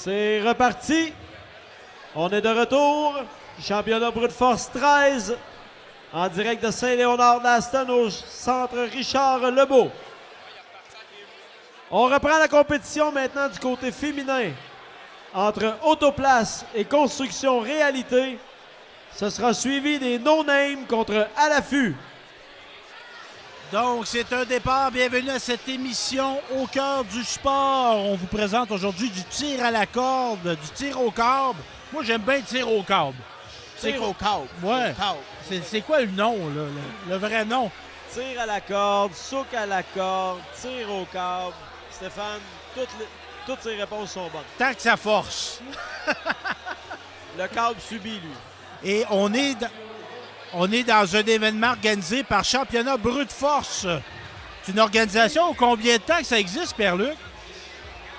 C'est reparti. On est de retour. Championnat brut force 13. En direct de Saint-Léonard d'Aston au centre Richard Lebeau. On reprend la compétition maintenant du côté féminin. Entre Autoplace et Construction Réalité. Ce sera suivi des no-names contre à l'affût. Donc, c'est un départ. Bienvenue à cette émission au cœur du sport. On vous présente aujourd'hui du tir à la corde, du tir au câble. Moi, j'aime bien le tir au câble. Tir au câble. Ouais. C'est quoi le nom, là, le vrai nom? Tir à la corde, souk à la corde, tir au câble. Stéphane, toutes ces réponses sont bonnes. Tant que ça force. Le câble subit, lui. Et on est dans un événement organisé par Championnat brut force. C'est une organisation, combien de temps que ça existe, Pierre-Luc?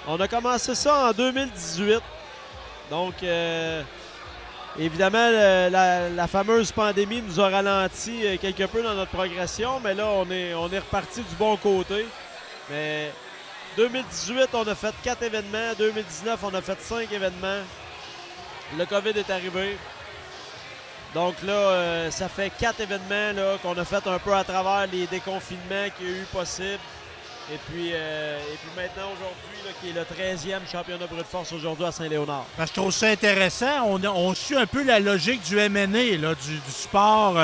On a commencé ça en 2018. Donc, évidemment, la fameuse pandémie nous a ralenti quelque peu dans notre progression, mais là, on est reparti du bon côté. Mais 2018, on a fait 4 événements. 2019, on a fait 5 événements. Le COVID est arrivé. Donc là, ça fait 4 événements là, qu'on a fait un peu à travers les déconfinements qu'il y a eu possible. Et puis maintenant, aujourd'hui, là, qui est le 13e championnat brut force aujourd'hui à Saint-Léonard. Parce que je trouve ça intéressant. On suit un peu la logique du MNA, là, du sport,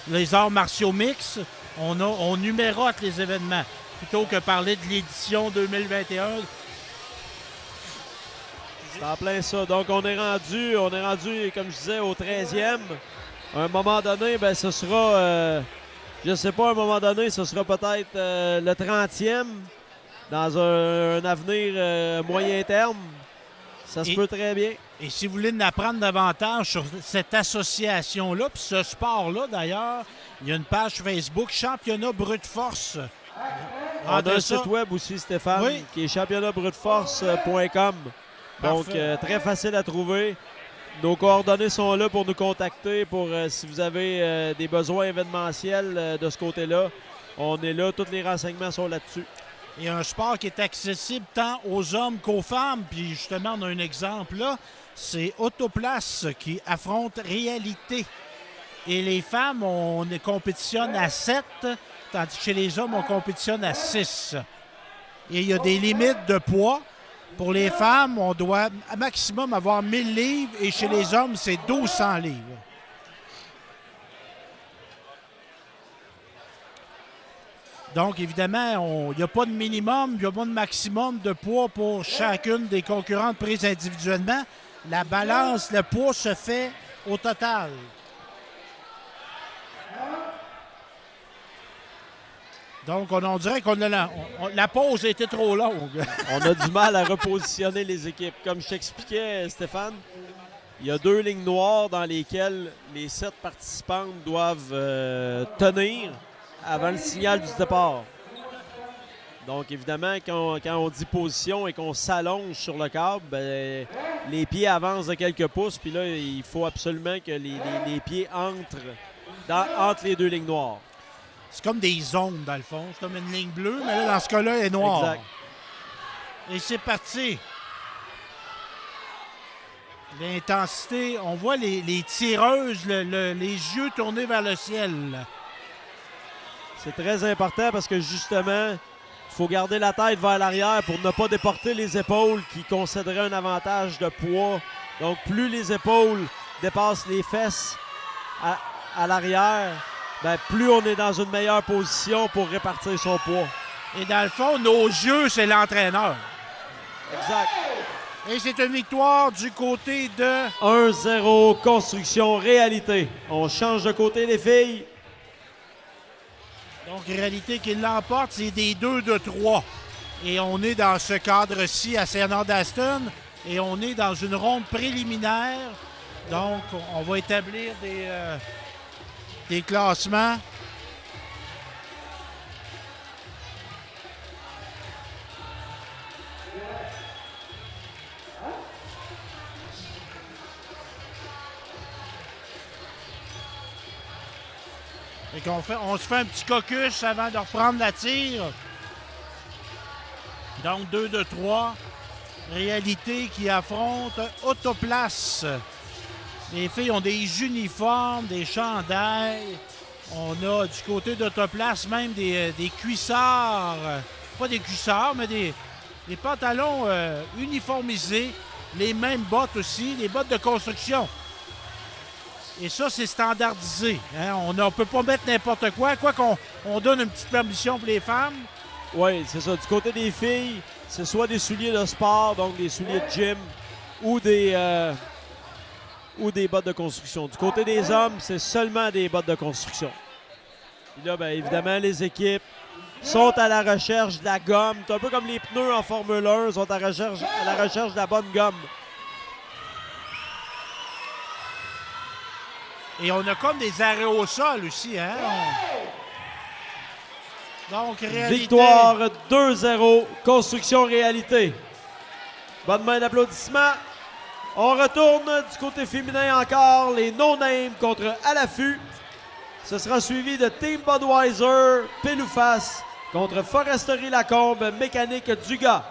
les arts martiaux mixtes. On numérote les événements plutôt que parler de l'édition 2021. C'est en plein ça. Donc, on est rendu, comme je disais, au 13e. À un moment donné, ben, ce sera, je sais pas, à un moment donné, ce sera peut-être le 30e dans un avenir moyen terme. Ça se peut très bien. Et si vous voulez en apprendre davantage sur cette association-là, puis ce sport-là, d'ailleurs, il y a une page Facebook Championnat brut force. On a un site web aussi, Stéphane, oui, qui est championnatbrutforce.com. Donc, très facile à trouver. Nos coordonnées sont là pour nous contacter pour si vous avez des besoins événementiels de ce côté-là. On est là, tous les renseignements sont là-dessus. Il y a un sport qui est accessible tant aux hommes qu'aux femmes. Puis justement, on a un exemple là. C'est Autoplace qui affronte Réalité. Et les femmes, on compétitionne à 7, tandis que chez les hommes, on compétitionne à 6. Et il y a des limites de poids. Pour les femmes, on doit à maximum avoir 1000 livres et chez les hommes, c'est 1200 livres. Donc, évidemment, il n'y a pas de minimum, il n'y a pas de maximum de poids pour chacune des concurrentes prises individuellement. La balance, le poids se fait au total. Donc, on dirait qu'on a la pause a été trop longue. On a du mal à repositionner les équipes. Comme je t'expliquais, Stéphane, il y a 2 lignes noires dans lesquelles les 7 participantes doivent tenir avant le signal du départ. Donc, évidemment, quand on dit position et qu'on s'allonge sur le câble, ben, les pieds avancent de quelques pouces. Puis là, il faut absolument que les pieds entrent les 2 lignes noires. C'est comme des zones, dans le fond. C'est comme une ligne bleue, mais là, dans ce cas-là, elle est noire. Exact. Et c'est parti. L'intensité, on voit les tireuses, les yeux tournés vers le ciel. C'est très important parce que, justement, il faut garder la tête vers l'arrière pour ne pas déporter les épaules qui concéderaient un avantage de poids. Donc, plus les épaules dépassent les fesses à l'arrière, ben, plus on est dans une meilleure position pour répartir son poids. Et dans le fond, nos yeux, c'est l'entraîneur. Exact. Et c'est une victoire du côté de... 1-0, Construction Réalité. On change de côté, les filles. Donc, Réalité qui l'emporte, c'est des 2 de 3. Et on est dans ce cadre-ci à Saint-Léonard-d'Aston. Et on est dans une ronde préliminaire. Donc, on va établir des classements. Et on se fait un petit caucus avant de reprendre la tire. Donc 2 de 3. Réalité qui affronte Autoplace. Les filles ont des uniformes, des chandails. On a du côté d'Autoplace même des cuissards. Pas des cuissards, mais des pantalons uniformisés. Les mêmes bottes aussi, les bottes de construction. Et ça, c'est standardisé. Hein? On ne peut pas mettre n'importe quoi. Quoi qu'on donne une petite permission pour les femmes. Oui, c'est ça. Du côté des filles, c'est soit des souliers de sport, donc des souliers de gym, ou des bottes de construction. Du côté des hommes, c'est seulement des bottes de construction. Puis là, bien évidemment, les équipes sont à la recherche de la gomme. C'est un peu comme les pneus en Formule 1, sont à la recherche de la bonne gomme. Et on a comme des arrêts au sol aussi, hein? Donc, réalité. Victoire 2-0, construction réalité. Bonne main d'applaudissements. On retourne du côté féminin encore, les no-name contre à l'affût. Ce sera suivi de Team Budweiser, pile ou face, contre Foresterie Lacombe, Mécanique Dugas.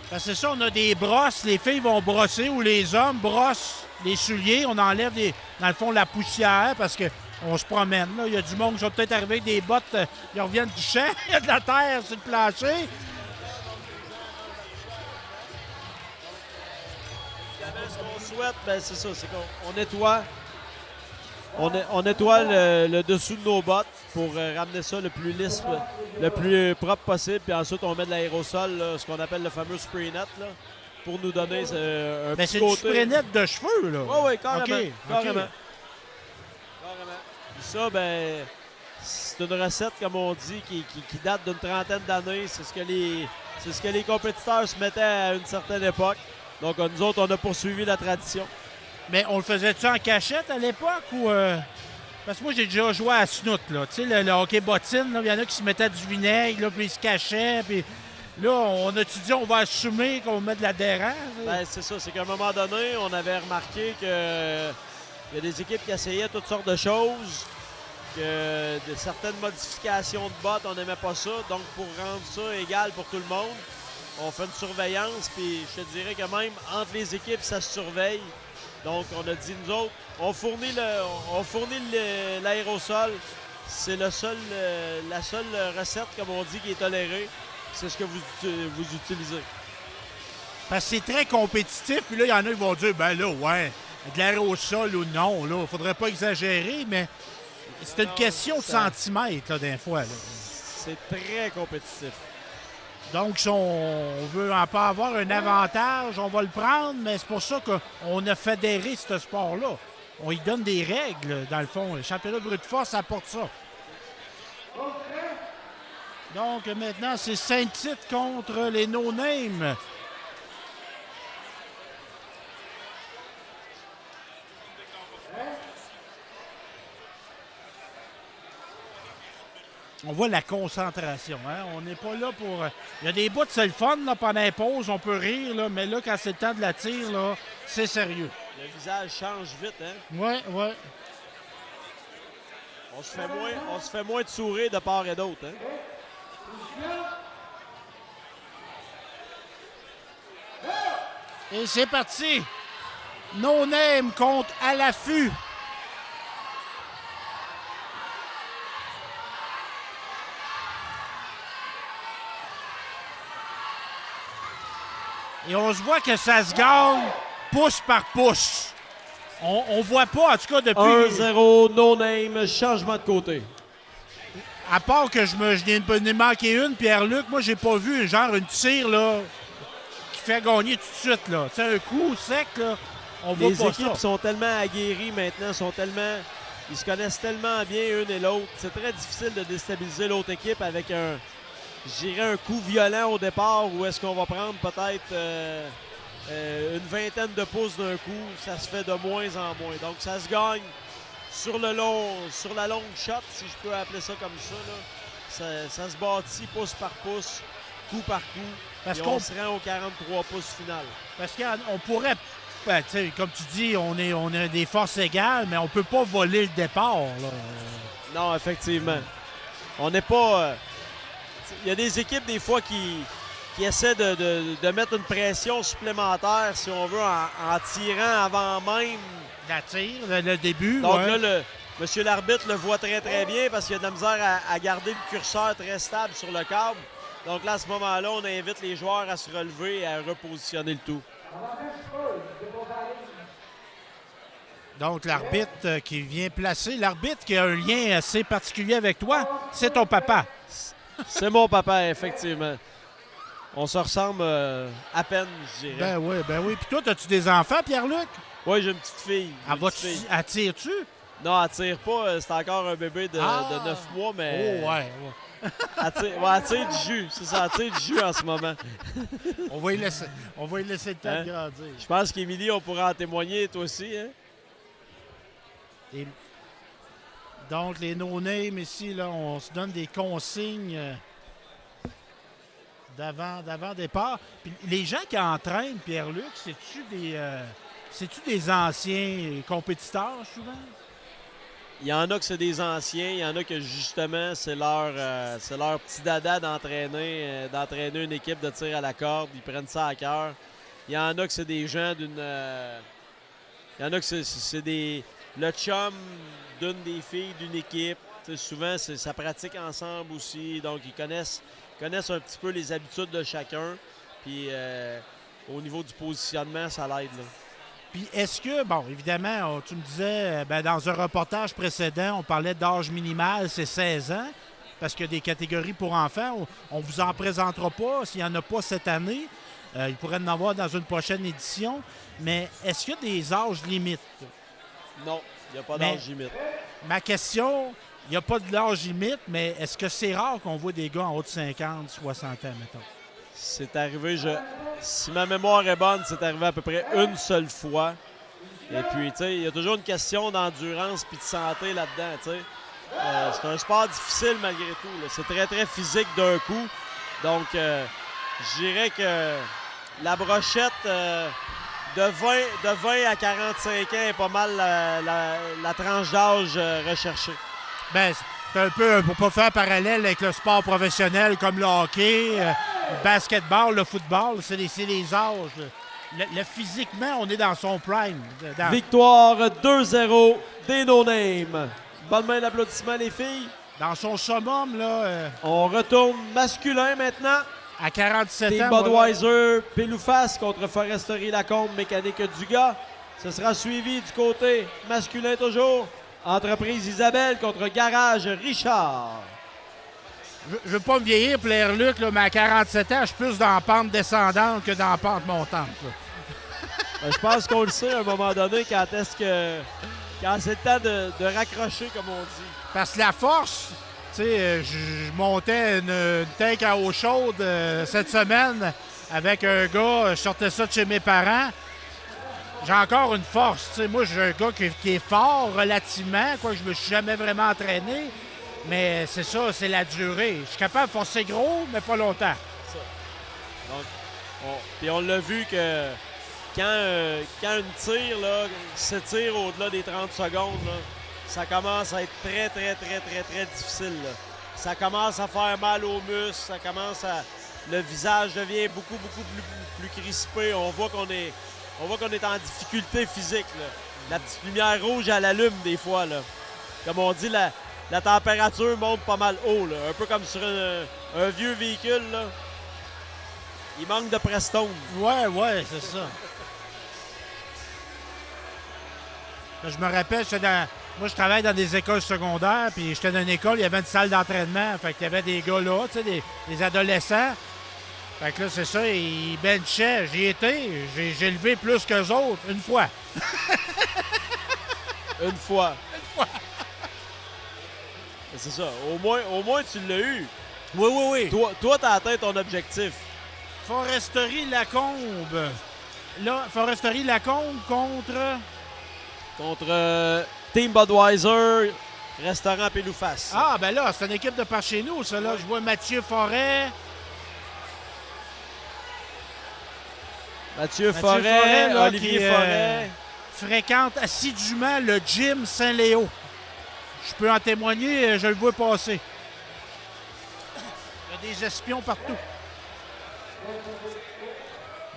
Ben c'est ça, on a des brosses, les filles vont brosser ou les hommes brossent les souliers. On enlève, dans le fond, la poussière parce qu'on se promène. Là. Il y a du monde qui va peut-être arriver avec des bottes, ils reviennent du champ, il y a de la terre sur le plancher. Ce qu'on souhaite, ben c'est ça, c'est qu'on nettoie. On nettoie le dessous de nos bottes pour ramener ça le plus lisse, le plus propre possible. Puis ensuite, on met de l'aérosol, là, ce qu'on appelle le fameux spray net, là, pour nous donner un ben petit côté. C'est du spray net de cheveux, là? Oui, carrément. Okay. Carrément. Puis ça, ben, c'est une recette, comme on dit, qui date d'une trentaine d'années. C'est ce que les compétiteurs se mettaient à une certaine époque. Donc, nous autres, on a poursuivi la tradition. Mais on le faisait-tu en cachette à l'époque ou... Parce que moi, j'ai déjà joué à snoot, là. Tu sais, le hockey bottine, il y en a qui se mettaient du vinaigre, là, puis ils se cachaient, puis... Là, on a-tu dit on va assumer qu'on met de l'adhérent? Ben, c'est ça. C'est qu'à un moment donné, on avait remarqué qu'il y a des équipes qui essayaient toutes sortes de choses, que de certaines modifications de bottes, on n'aimait pas ça. Donc, pour rendre ça égal pour tout le monde, on fait une surveillance, puis je te dirais que même entre les équipes, ça se surveille. Donc, on a dit, nous autres, on fournit l'aérosol. C'est la seule recette, comme on dit, qui est tolérée. C'est ce que vous utilisez. Parce que c'est très compétitif. Puis là, il y en a qui vont dire, ben là, ouais, de l'aérosol ou non, là, faudrait pas exagérer, mais c'est une question de centimètres, là, des fois. Là. C'est très compétitif. Donc, si on veut en pas avoir un avantage, on va le prendre, mais c'est pour ça qu'on a fédéré ce sport-là. On y donne des règles, dans le fond. Le championnat brut force apporte ça. Donc, maintenant, c'est Saint-Tite contre les no-name. On voit la concentration. Hein? On n'est pas là pour... Il y a des bouts de c'est le fun là, pendant les pauses, on peut rire, là, mais là, quand c'est le temps de la tire, là, c'est sérieux. Le visage change vite, hein? Oui. On se fait moins de sourire de part et d'autre, hein? Et c'est parti. No Name contre à l'affût. Et on se voit que ça se gagne pouce par pouce. On voit pas, en tout cas, depuis... 1-0, no name, changement de côté. À part que je n'ai manqué une, Pierre-Luc, moi, j'ai pas vu une tire, là, qui fait gagner tout de suite, là. Tu sais, un coup sec, là, on voit pas ça. Les équipes sont tellement aguerries maintenant, ils se connaissent tellement bien une et l'autre. C'est très difficile de déstabiliser l'autre équipe avec un coup violent au départ où est-ce qu'on va prendre peut-être une vingtaine de pouces d'un coup. Ça se fait de moins en moins. Donc, ça se gagne sur la longue shot, si je peux appeler ça comme ça. Là. Ça se bâtit pouce par pouce, coup par coup. Parce qu'on se rend au 43 pouces final. Parce qu'on pourrait, ben, comme tu dis, on a des forces égales, mais on peut pas voler le départ. Là. Non, effectivement. On n'est pas... Il y a des équipes, des fois, qui qui essaie de mettre une pression supplémentaire, si on veut, en tirant avant même. La tire, le début. Donc ouais. là, monsieur l'arbitre le voit très, très bien parce qu'il a de la misère à garder le curseur très stable sur le câble. Donc là, à ce moment-là, on invite les joueurs à se relever et à repositionner le tout. Donc, l'arbitre qui vient placer. L'arbitre qui a un lien assez particulier avec toi, c'est ton papa. C'est mon papa, effectivement. On se ressemble à peine, je dirais. Ben oui. Puis toi, as-tu des enfants, Pierre-Luc? Oui, j'ai une petite fille. Elle tire-tu? Non, elle tire pas. C'est encore un bébé de 9 mois, mais... Oh, ouais. Elle tire du jus. C'est ça, elle tire du jus en ce moment. On va y laisser le temps de grandir. Je pense qu'Émilie, on pourra en témoigner, toi aussi. Hein? Et donc, les no-names ici, là, on se donne des consignes d'avant départ. Puis les gens qui entraînent, Pierre-Luc, c'est-tu des anciens compétiteurs, souvent? Il y en a que c'est des anciens, il y en a que justement, c'est leur petit dada d'entraîner une équipe de tir à la corde. Ils prennent ça à cœur. Il y en a que c'est des gens d'une... il y en a que c'est le chum d'une des filles d'une équipe. T'sais, souvent, ça pratique ensemble aussi. Donc, ils connaissent un petit peu les habitudes de chacun. Puis, au niveau du positionnement, ça l'aide. Là. Puis est-ce que, bon, évidemment, tu me disais, dans un reportage précédent, on parlait d'âge minimal, c'est 16 ans, parce qu'il y a des catégories pour enfants. On ne vous en présentera pas s'il n'y en a pas cette année. Il pourrait en avoir dans une prochaine édition. Mais est-ce qu'il y a des âges limites? Non, il n'y a pas d'âge limite. Ma question, il n'y a pas de l'âge limite, mais est-ce que c'est rare qu'on voit des gars en haut de 50, 60 ans, mettons? C'est arrivé, si ma mémoire est bonne, c'est arrivé à peu près une seule fois. Et puis, tu sais, il y a toujours une question d'endurance puis de santé là-dedans, tu sais. C'est un sport difficile malgré tout. Là. C'est très, très physique d'un coup. Donc, je dirais que la brochette de 20 à 45 ans est pas mal la tranche d'âge recherchée. Bien, c'est un peu, pour pas faire parallèle avec le sport professionnel comme le hockey, le basketball, le football, c'est les âges. Physiquement, on est dans son prime. Victoire 2-0 des no-names. Bonne main d'applaudissements, les filles. Dans son summum, là. On retourne masculin maintenant. À 47 Team ans. Budweiser, Pélouface contre Foresterie Lacombe, Mécanique Dugas. Ce sera suivi du côté masculin toujours. Entreprise Isabelle contre Garage Richard. Je veux pas me vieillir, Pierre-Luc, mais à 47 ans, je suis plus dans la pente descendante que dans la pente montante. Je pense qu'on le sait à un moment donné quand c'est le temps de raccrocher, comme on dit. Parce que la force, tu sais, je montais une tank à eau chaude cette semaine avec un gars, je sortais ça de chez mes parents. J'ai encore une force. Tu sais, moi, j'ai un gars qui est fort relativement, quoi, je me suis jamais vraiment entraîné. Mais c'est ça, c'est la durée. Je suis capable de forcer gros, mais pas longtemps. Ça. Donc, puis on l'a vu que quand une tire là, s'étire au-delà des 30 secondes, là, ça commence à être très, très, très, très, très difficile. Là. Ça commence à faire mal aux muscles, le visage devient beaucoup, beaucoup plus crispé. On voit qu'on est en difficulté physique. Là. La petite lumière rouge, elle allume des fois. Là. Comme on dit, la température monte pas mal haut. Là. Un peu comme sur un vieux véhicule. Là. Il manque de Prestone. Ouais, c'est ça. Je me rappelle, moi, je travaille dans des écoles secondaires, puis j'étais dans une école, il y avait une salle d'entraînement. Fait qu'il y avait des gars là, tu sais, des adolescents. Fait que là, c'est ça, ils benchaient. J'y étais, j'ai levé plus qu'eux autres, une fois. Une fois. C'est ça. Au moins, tu l'as eu. Oui. Toi, t'as atteint ton objectif. Foresterie Lacombe. Là, Foresterie Lacombe contre Team Budweiser, Restaurant Pélouface. Ah, ben là, c'est une équipe de par chez nous, ça. Là, je vois Mathieu Forêt. Mathieu Forêt, là, Olivier Forêt. Fréquente assidûment le gym Saint-Léo. Je peux en témoigner, je le vois passer. Il y a des espions partout.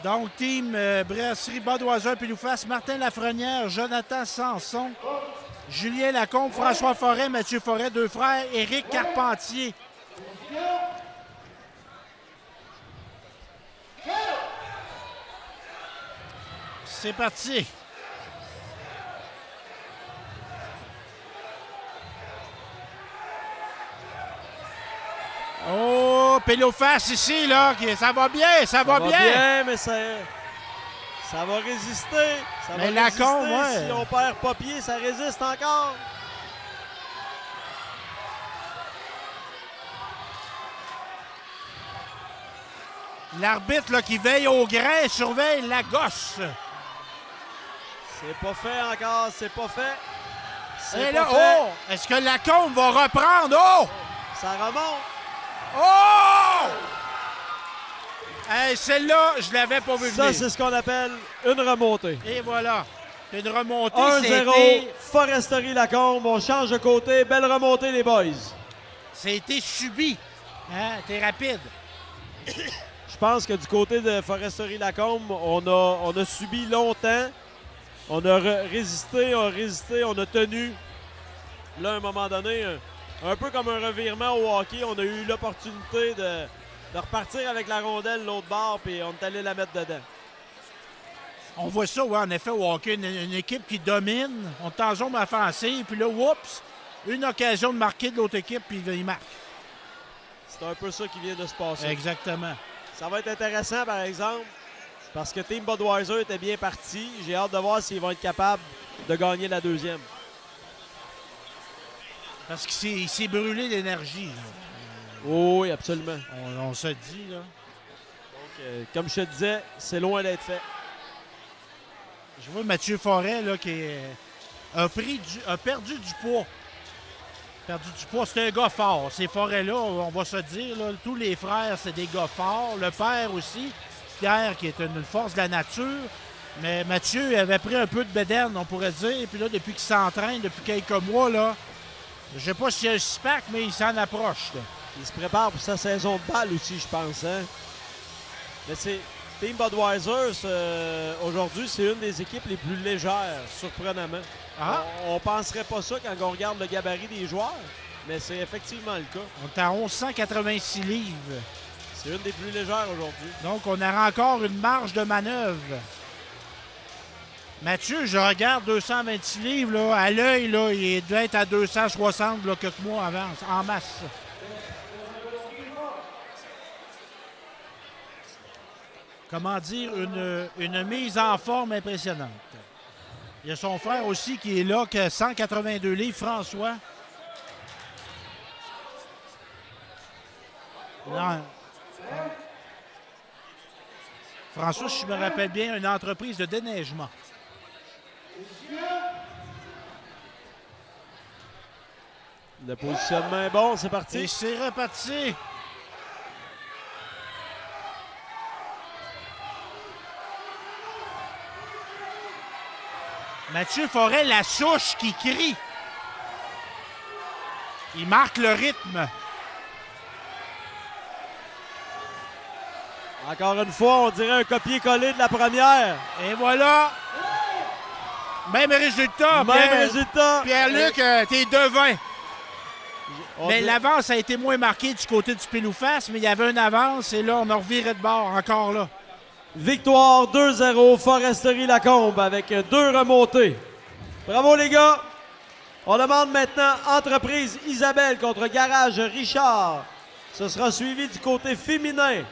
Donc, team Brasserie Budweiser Pile-ou-Face, Martin Lafrenière, Jonathan Sanson, Julien Lacombe, François Forêt, Mathieu Forêt, deux frères, Éric Carpentier. C'est parti. Oh, Pile-ou-Face ici, là, ça va bien, ça va bien. Mais ça va résister. Ça Mais va résister. Lacombe, ouais. Si on perd pas pied, ça résiste encore. L'arbitre là, qui veille au grain surveille la gosse. C'est pas fait encore, c'est pas fait. C'est Et pas là, fait. oh! Est-ce que Lacombe va reprendre? Oh! Ça remonte. Oh! Hey, celle-là, je l'avais pas vu Ça, venir. c'est ce qu'on appelle une remontée. Et voilà. C'est une remontée. 1-0, Foresterie Lacombe. On change de côté. Belle remontée, les boys. C'était subi. Hein? T'es rapide. Je pense que du côté de Foresterie Lacombe, on a subi longtemps. On a résisté, on a tenu. Là, à un moment donné, un peu comme un revirement au hockey, on a eu l'opportunité de repartir avec la rondelle l'autre bord, puis on est allé la mettre dedans. On voit ça, ouais, en effet, au hockey, une équipe qui domine, on est en zone offensive, puis là, oups, une occasion de marquer de l'autre équipe, puis il marque. C'est un peu ça qui vient de se passer. Exactement. Ça va être intéressant, par exemple, parce que Team Budweiser était bien parti. J'ai hâte de voir s'ils vont être capables de gagner la deuxième. Parce qu'il s'est brûlé d'énergie. Oui, absolument. On se dit, là. Donc, comme je te disais, c'est loin d'être fait. Je vois Mathieu Forêt, là, qui a perdu du poids. C'est un gars fort. Ces Forêts-là, on va se dire, là, tous les frères, c'est des gars forts. Le père aussi, Pierre, qui est une force de la nature. Mais Mathieu avait pris un peu de bédaine, on pourrait dire. Et puis là, depuis qu'il s'entraîne, depuis quelques mois, là, je sais pas s'il y a un six-pack, mais il s'en approche, là. Il se prépare pour sa saison de balle aussi, je pense. Hein? Mais c'est Team Budweiser, aujourd'hui, c'est une des équipes les plus légères, surprenamment. Ah. On penserait pas ça quand on regarde le gabarit des joueurs, mais c'est effectivement le cas. On est à 1186 livres. C'est une des plus légères aujourd'hui. Donc, on aura encore une marge de manœuvre. Mathieu, je regarde 226 livres, là, à l'œil, là, il devait être à 260 là, quelques mois avant, en masse. Comment dire, une mise en forme impressionnante. Il y a son frère aussi qui est là, qui a 182 livres, François. Non. François, si je me rappelle bien, une entreprise de déneigement. Le positionnement est bon, c'est parti. Et c'est reparti. Mathieu Forêt, la souche qui crie. Il marque le rythme. Encore une fois, on dirait un copier-coller de la première. Et voilà. Même résultat. Même résultat. Pierre-Luc, t'es devin. On Mais dit- l'avance a été moins marquée du côté du Pile-ou-Face, mais il y avait une avance et là, on a reviré de bord encore là. Victoire 2-0, Foresterie Lacombe avec 2 remontées. Bravo les gars. On demande maintenant Entreprise Isabelle contre Garage Richard. Ce sera suivi du côté féminin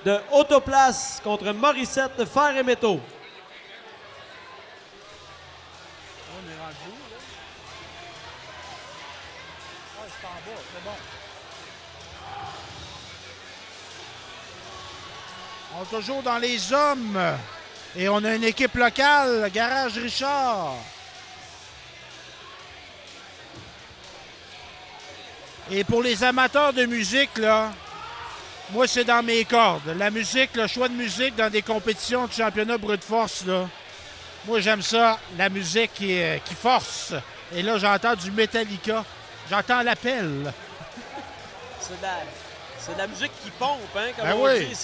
de Autoplace contre Morissette Fer et Métaux. On est rendu où, là? Ah, c'est en bas, c'est bon. On est toujours dans les hommes. Et on a une équipe locale, Garage Richard. Et pour les amateurs de musique, là, moi, c'est dans mes cordes. La musique, le choix de musique dans des compétitions de championnat brut de force, là. Moi, j'aime ça, la musique qui force. Et là, j'entends du Metallica. J'entends l'appel. C'est C'est de la musique qui pompe, hein, comme Ben on oui. dit.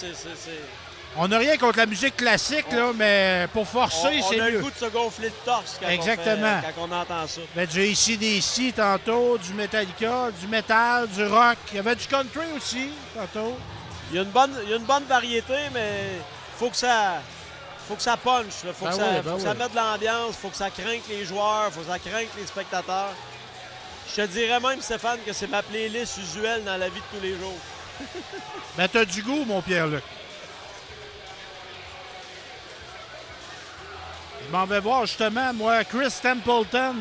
On n'a rien contre la musique classique, là, mais pour forcer, c'est On a mieux. le goût de se gonfler le torse Exactement. quand on entend ça. Ben, du AC/DC tantôt, du Metallica, du metal, du rock. Il y avait du country aussi tantôt. Il y a une bonne variété, mais faut que ça punch. Il faut que ça mette de l'ambiance, faut que ça crainte les joueurs, faut que ça crainte les spectateurs. Je te dirais même, Stéphane, que c'est ma playlist usuelle dans la vie de tous les jours. Ben, t'as du goût, mon Pierre-Luc. Je m'en vais voir justement, moi, Chris Templeton,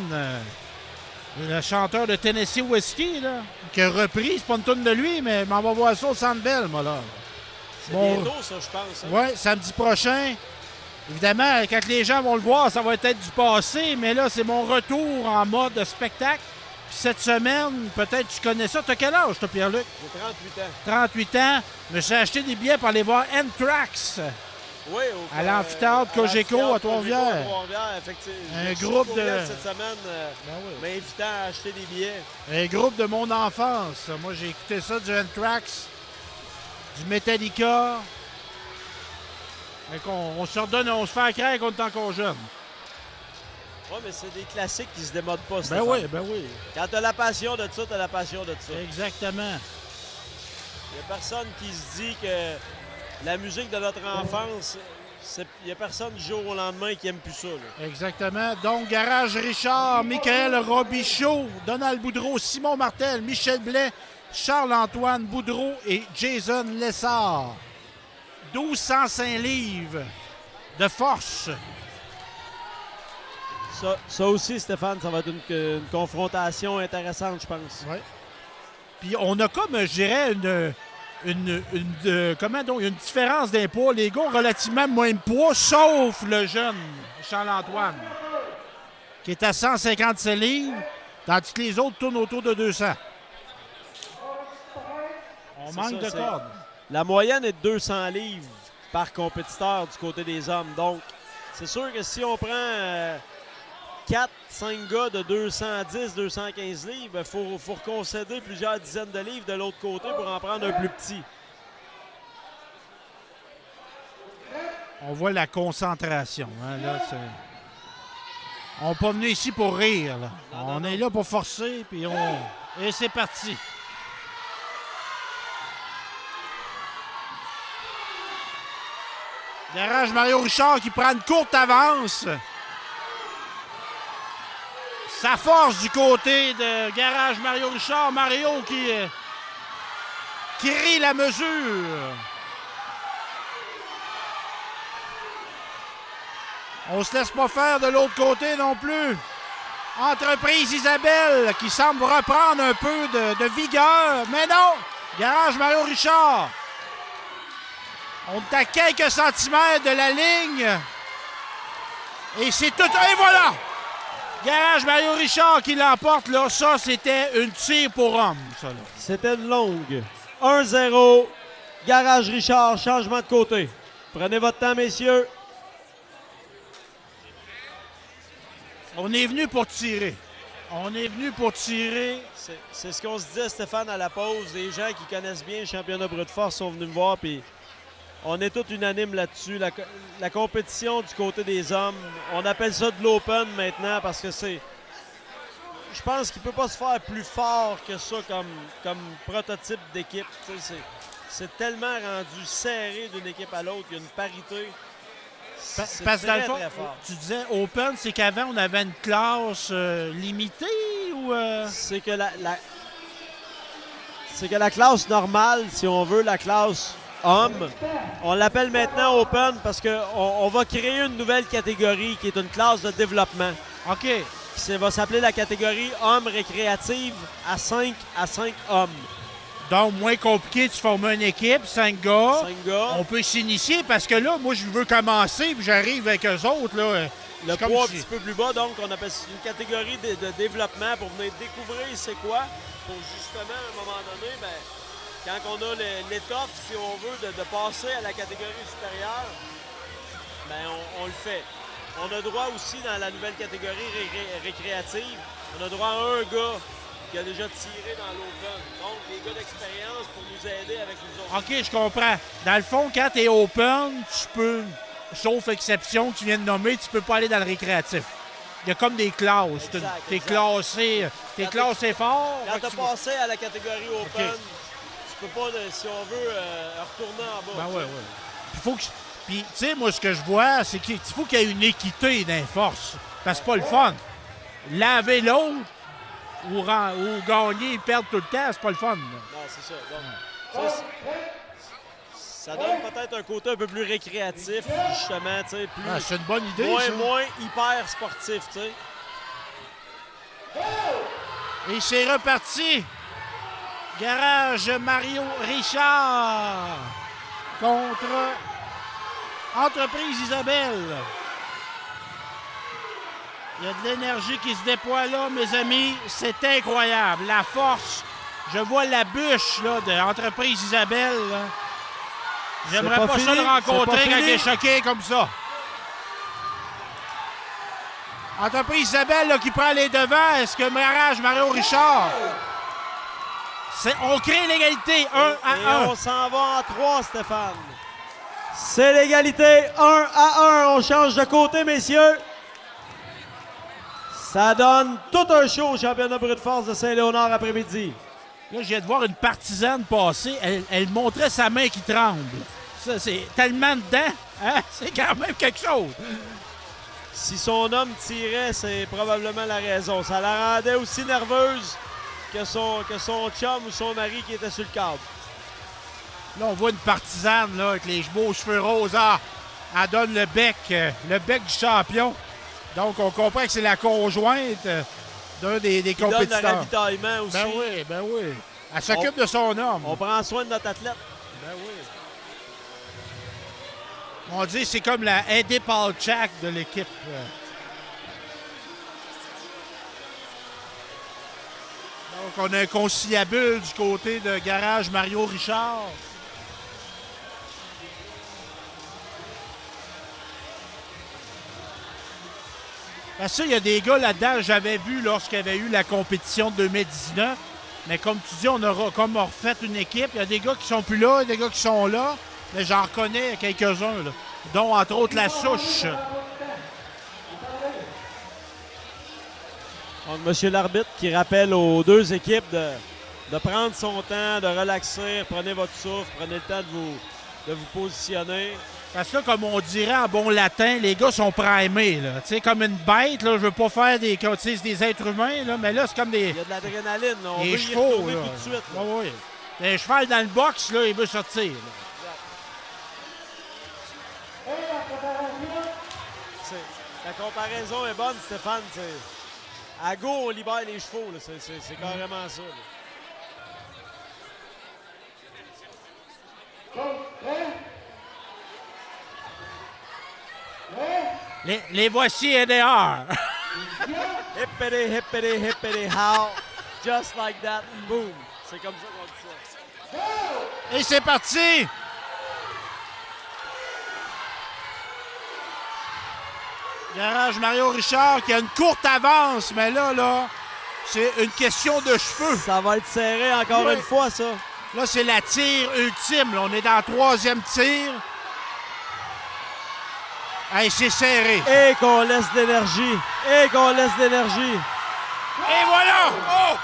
le chanteur de Tennessee Whiskey, là, qui a repris, c'est pas une tourne de lui, mais je m'en vais voir ça au Centre Bell, moi, là. C'est bientôt, ça, je pense. Hein? Oui, samedi prochain. Évidemment, quand les gens vont le voir, ça va être du passé, mais là, c'est mon retour en mode spectacle. Puis cette semaine, peut-être tu connais ça. T'as quel âge, toi, Pierre-Luc? J'ai 38 ans. 38 ans. Je me suis acheté des billets pour aller voir Anthrax. Oui, à l'amphithéâtre Cogeco à Trois-Rivières. Effectivement. Un groupe de... Cette semaine, m'invitant à acheter des billets. Un groupe de mon enfance. Moi, j'ai écouté ça, du Anthrax, du Metallica. On se redonne, on se fait à craindre qu'on est encore jeune. Oui, mais c'est des classiques qui se démodent pas, Ben oui, ben oui. Quand t'as la passion de ça, t'as la passion de ça. Exactement. Il n'y a personne qui se dit que la musique de notre enfance, il n'y a personne du jour au lendemain qui aime plus ça. Là. Exactement. Donc, Garage Richard, Michael Robichaud, Donald Boudreau, Simon Martel, Michel Blais, Charles-Antoine Boudreau et Jason Lessard. 1205 livres de force. Ça aussi, Stéphane, ça va être une confrontation intéressante, je pense. Oui. Puis on a comme, je dirais, une différence d'impôt. Les gars ont relativement moins de poids, sauf le jeune Charles-Antoine, qui est à 157 livres, tandis que les autres tournent autour de 200. On manque de cordes. La moyenne est de 200 livres par compétiteur du côté des hommes. Donc, c'est sûr que si on prend 4-5 gars de 210-215 livres, il faut concéder plusieurs dizaines de livres de l'autre côté pour en prendre un plus petit. On voit la concentration. Hein, là, on n'est pas venu ici pour rire. Là. On est là pour forcer, puis et c'est parti. Garage Mario Richard qui prend une courte avance. Ça force du côté de Garage Mario Richard. Mario qui rit la mesure. On se laisse pas faire de l'autre côté non plus. Entreprise Isabelle qui semble reprendre un peu de vigueur. Mais non! Garage Mario Richard. On est à quelques centimètres de la ligne. Et c'est tout. Et voilà! Garage Mario Richard qui l'emporte. Là, ça, c'était une tire pour homme. C'était une longue. 1-0. Garage Richard, changement de côté. Prenez votre temps, messieurs. On est venu pour tirer. On est venu pour tirer. C'est ce qu'on se disait, Stéphane, à la pause. Les gens qui connaissent bien le championnat brut de force sont venus me voir, puis on est tous unanimes là-dessus. La compétition du côté des hommes, on appelle ça de l'open maintenant parce que c'est... Je pense qu'il ne peut pas se faire plus fort que ça comme prototype d'équipe. C'est tellement rendu serré d'une équipe à l'autre. Il y a une parité. Parce que dans le fond, tu disais open, c'est qu'avant, on avait une classe limitée ou... C'est que la classe normale, si on veut, la classe homme, on l'appelle maintenant open parce qu'on va créer une nouvelle catégorie qui est une classe de développement. OK. Qui va s'appeler la catégorie homme récréative à 5 hommes. Donc, moins compliqué, tu formes une équipe, 5 gars. 5 gars. On peut s'initier parce que là, moi, je veux commencer puis j'arrive avec eux autres. Là, le poids un petit peu plus bas, donc on appelle ça une catégorie de développement pour venir découvrir c'est quoi. Pour justement, à un moment donné, quand on a l'étoffe, si on veut, de passer à la catégorie supérieure, on le fait. On a droit aussi, dans la nouvelle catégorie récréative, on a droit à un gars qui a déjà tiré dans l'Open. Donc, des gars d'expérience pour nous aider avec nous autres. OK, je comprends. Dans le fond, quand tu es open, tu peux, sauf exception que tu viens de nommer, tu peux pas aller dans le récréatif. Il y a comme des classes. Tu es classé, fort. Quand tu as passé à la catégorie Open, OK. tu peux pas, si on veut, retourner en bas. Ben ouais. Puis, tu sais, moi, ce que je vois, c'est qu'il faut qu'il y ait une équité dans les forces. Parce que c'est pas le fun. Laver l'autre ou gagner et perdre tout le temps, c'est pas le fun. Non, c'est ça. Donc, ça donne peut-être un côté un peu plus récréatif, justement, tu sais, plus... C'est une bonne idée, ça. Moins hyper sportif, tu sais. Et c'est reparti. Garage Mario Richard contre Entreprise Isabelle. Il y a de l'énergie qui se déploie là, mes amis. C'est incroyable. La force. Je vois la bûche là, de Entreprise Isabelle. Là. J'aimerais pas ça le rencontrer quand il est choqué comme ça. Entreprise Isabelle là, qui prend les devants. Est-ce que Garage Mario Richard... On crée l'égalité 1-1. On s'en va en 3, Stéphane. C'est l'égalité 1-1. On change de côté, messieurs. Ça donne tout un show au championnat brut de force de Saint-Léonard après-midi. Là, je viens de voir une partisane passer. Elle montrait sa main qui tremble. Ça, c'est tellement dedans. Hein? C'est quand même quelque chose. Si son homme tirait, c'est probablement la raison. Ça la rendait aussi nerveuse que son chum ou son mari qui était sur le câble. Là, on voit une partisane là, avec les beaux cheveux roses. Ah, elle donne le bec du champion. Donc, on comprend que c'est la conjointe d'un des compétiteurs. Donne le ravitaillement aussi. Ben oui. Elle s'occupe de son homme. On prend soin de notre athlète. Ben oui. On dit que c'est comme la Eddie Palchak de l'équipe. Donc, on a un conciliabule du côté de Garage Mario Richard. Parce que il y a des gars là-dedans, j'avais vu lorsqu'il y avait eu la compétition de 2019. Mais comme tu dis, on aura comme refait une équipe. Il y a des gars qui sont plus là, des gars qui sont là. Mais j'en reconnais quelques-uns, là, dont entre autres la souche. Donc, monsieur l'arbitre qui rappelle aux deux équipes de prendre son temps, de relaxer, prenez votre souffle, prenez le temps de vous positionner. Parce que là, comme on dirait en bon latin, les gars sont primés. Tu sais, comme une bête, là, je veux pas faire des êtres humains, là, mais là, c'est comme des... Il y a de l'adrénaline, on des veut chevaux, y retourner là. tout de suite. Là. Oui. Un cheval dans le box, là, il veut sortir. Là. La comparaison est bonne, Stéphane. À go, on libère les chevaux. là. C'est carrément ça. Là. Les voici NDR. Hippity, hippity, hippity, how. Just like that, boom. C'est comme ça qu'on dit ça. Et c'est parti! Garage Mario Richard qui a une courte avance, mais là, c'est une question de cheveux. Ça va être serré encore une fois, ça. Là, c'est la tire ultime. Là, on est dans le troisième tir. Hey, c'est serré. Et qu'on laisse de l'énergie. Et qu'on laisse de l'énergie. Et voilà! Oh!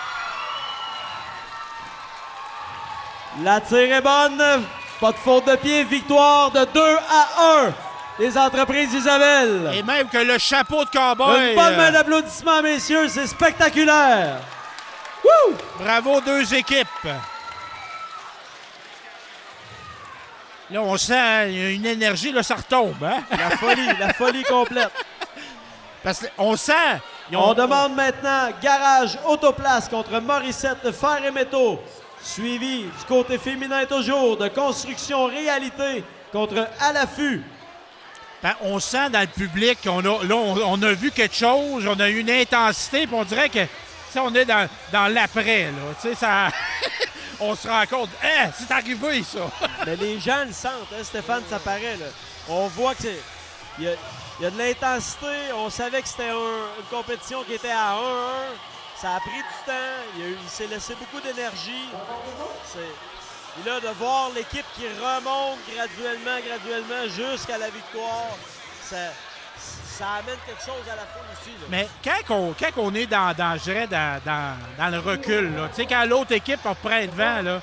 La tire est bonne. Pas de faute de pied. Victoire de 2-1. Les entreprises Isabelle. Et même que le chapeau de cowboy. Une bonne main d'applaudissements, messieurs. C'est spectaculaire. Woo! Bravo, deux équipes. Là, on sent une énergie, là, ça retombe. Hein? La folie complète. Parce qu'on sent... On demande maintenant Garage Autoplace contre Morissette Fer et Métaux. Suivi du côté féminin toujours de Construction Réalité contre À l'affût. Ben, on sent dans le public on a vu quelque chose, on a eu une intensité, puis on dirait que on est dans l'après. Là, ça, on se rend compte, c'est arrivé ça. Mais les gens le sentent, hein, Stéphane, ça paraît. Là. On voit que il y a de l'intensité. On savait que c'était une compétition qui était à 1-1. Ça a pris du temps. Il s'est laissé beaucoup d'énergie. Et là, de voir l'équipe qui remonte graduellement jusqu'à la victoire, ça amène quelque chose à la fin aussi. Là. Mais quand on est je dirais dans le recul, là, quand l'autre équipe reprend devant, là,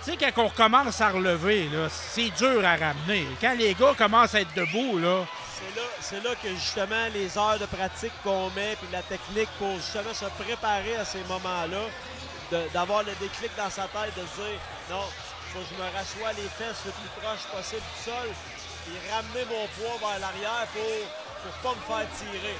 quand on recommence à relever, là, c'est dur à ramener. Quand les gars commencent à être debout, là... C'est là que justement les heures de pratique qu'on met puis la technique pour justement se préparer à ces moments-là, d'avoir le déclic dans sa tête, de se dire non, il faut que je me rassoie les fesses le plus proche possible du sol et ramener mon poids vers l'arrière pour pas me faire tirer.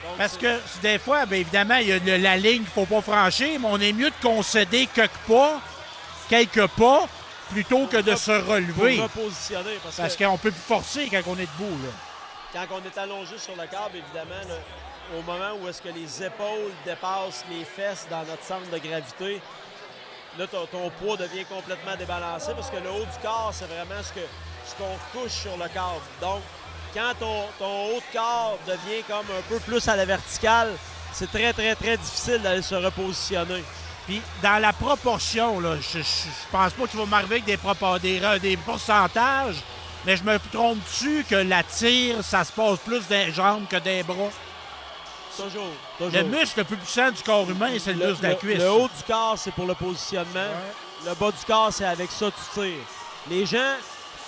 Donc, parce que des fois, bien évidemment, il y a la ligne qu'il ne faut pas franchir, mais on est mieux de concéder quelques pas, plutôt que de se relever. Pour repositionner. Parce qu'on peut plus forcer quand on est debout. Là. Quand on est allongé sur le câble, évidemment, là, au moment où est-ce que les épaules dépassent les fesses dans notre centre de gravité, là, ton poids devient complètement débalancé parce que le haut du corps, c'est vraiment ce qu'on couche sur le câble. Donc, quand ton haut de corps devient comme un peu plus à la verticale, c'est très, très, très difficile d'aller se repositionner. Puis, dans la proportion, là, je pense pas qu'il va m'arriver avec des pourcentages, mais je me trompe-tu que la tire, ça se passe plus des jambes que des bras? Toujours. Le muscle le plus puissant du corps humain, c'est le muscle de la cuisse. Le haut du corps, c'est pour le positionnement. Ouais. Le bas du corps, c'est avec ça tu tires. Les gens,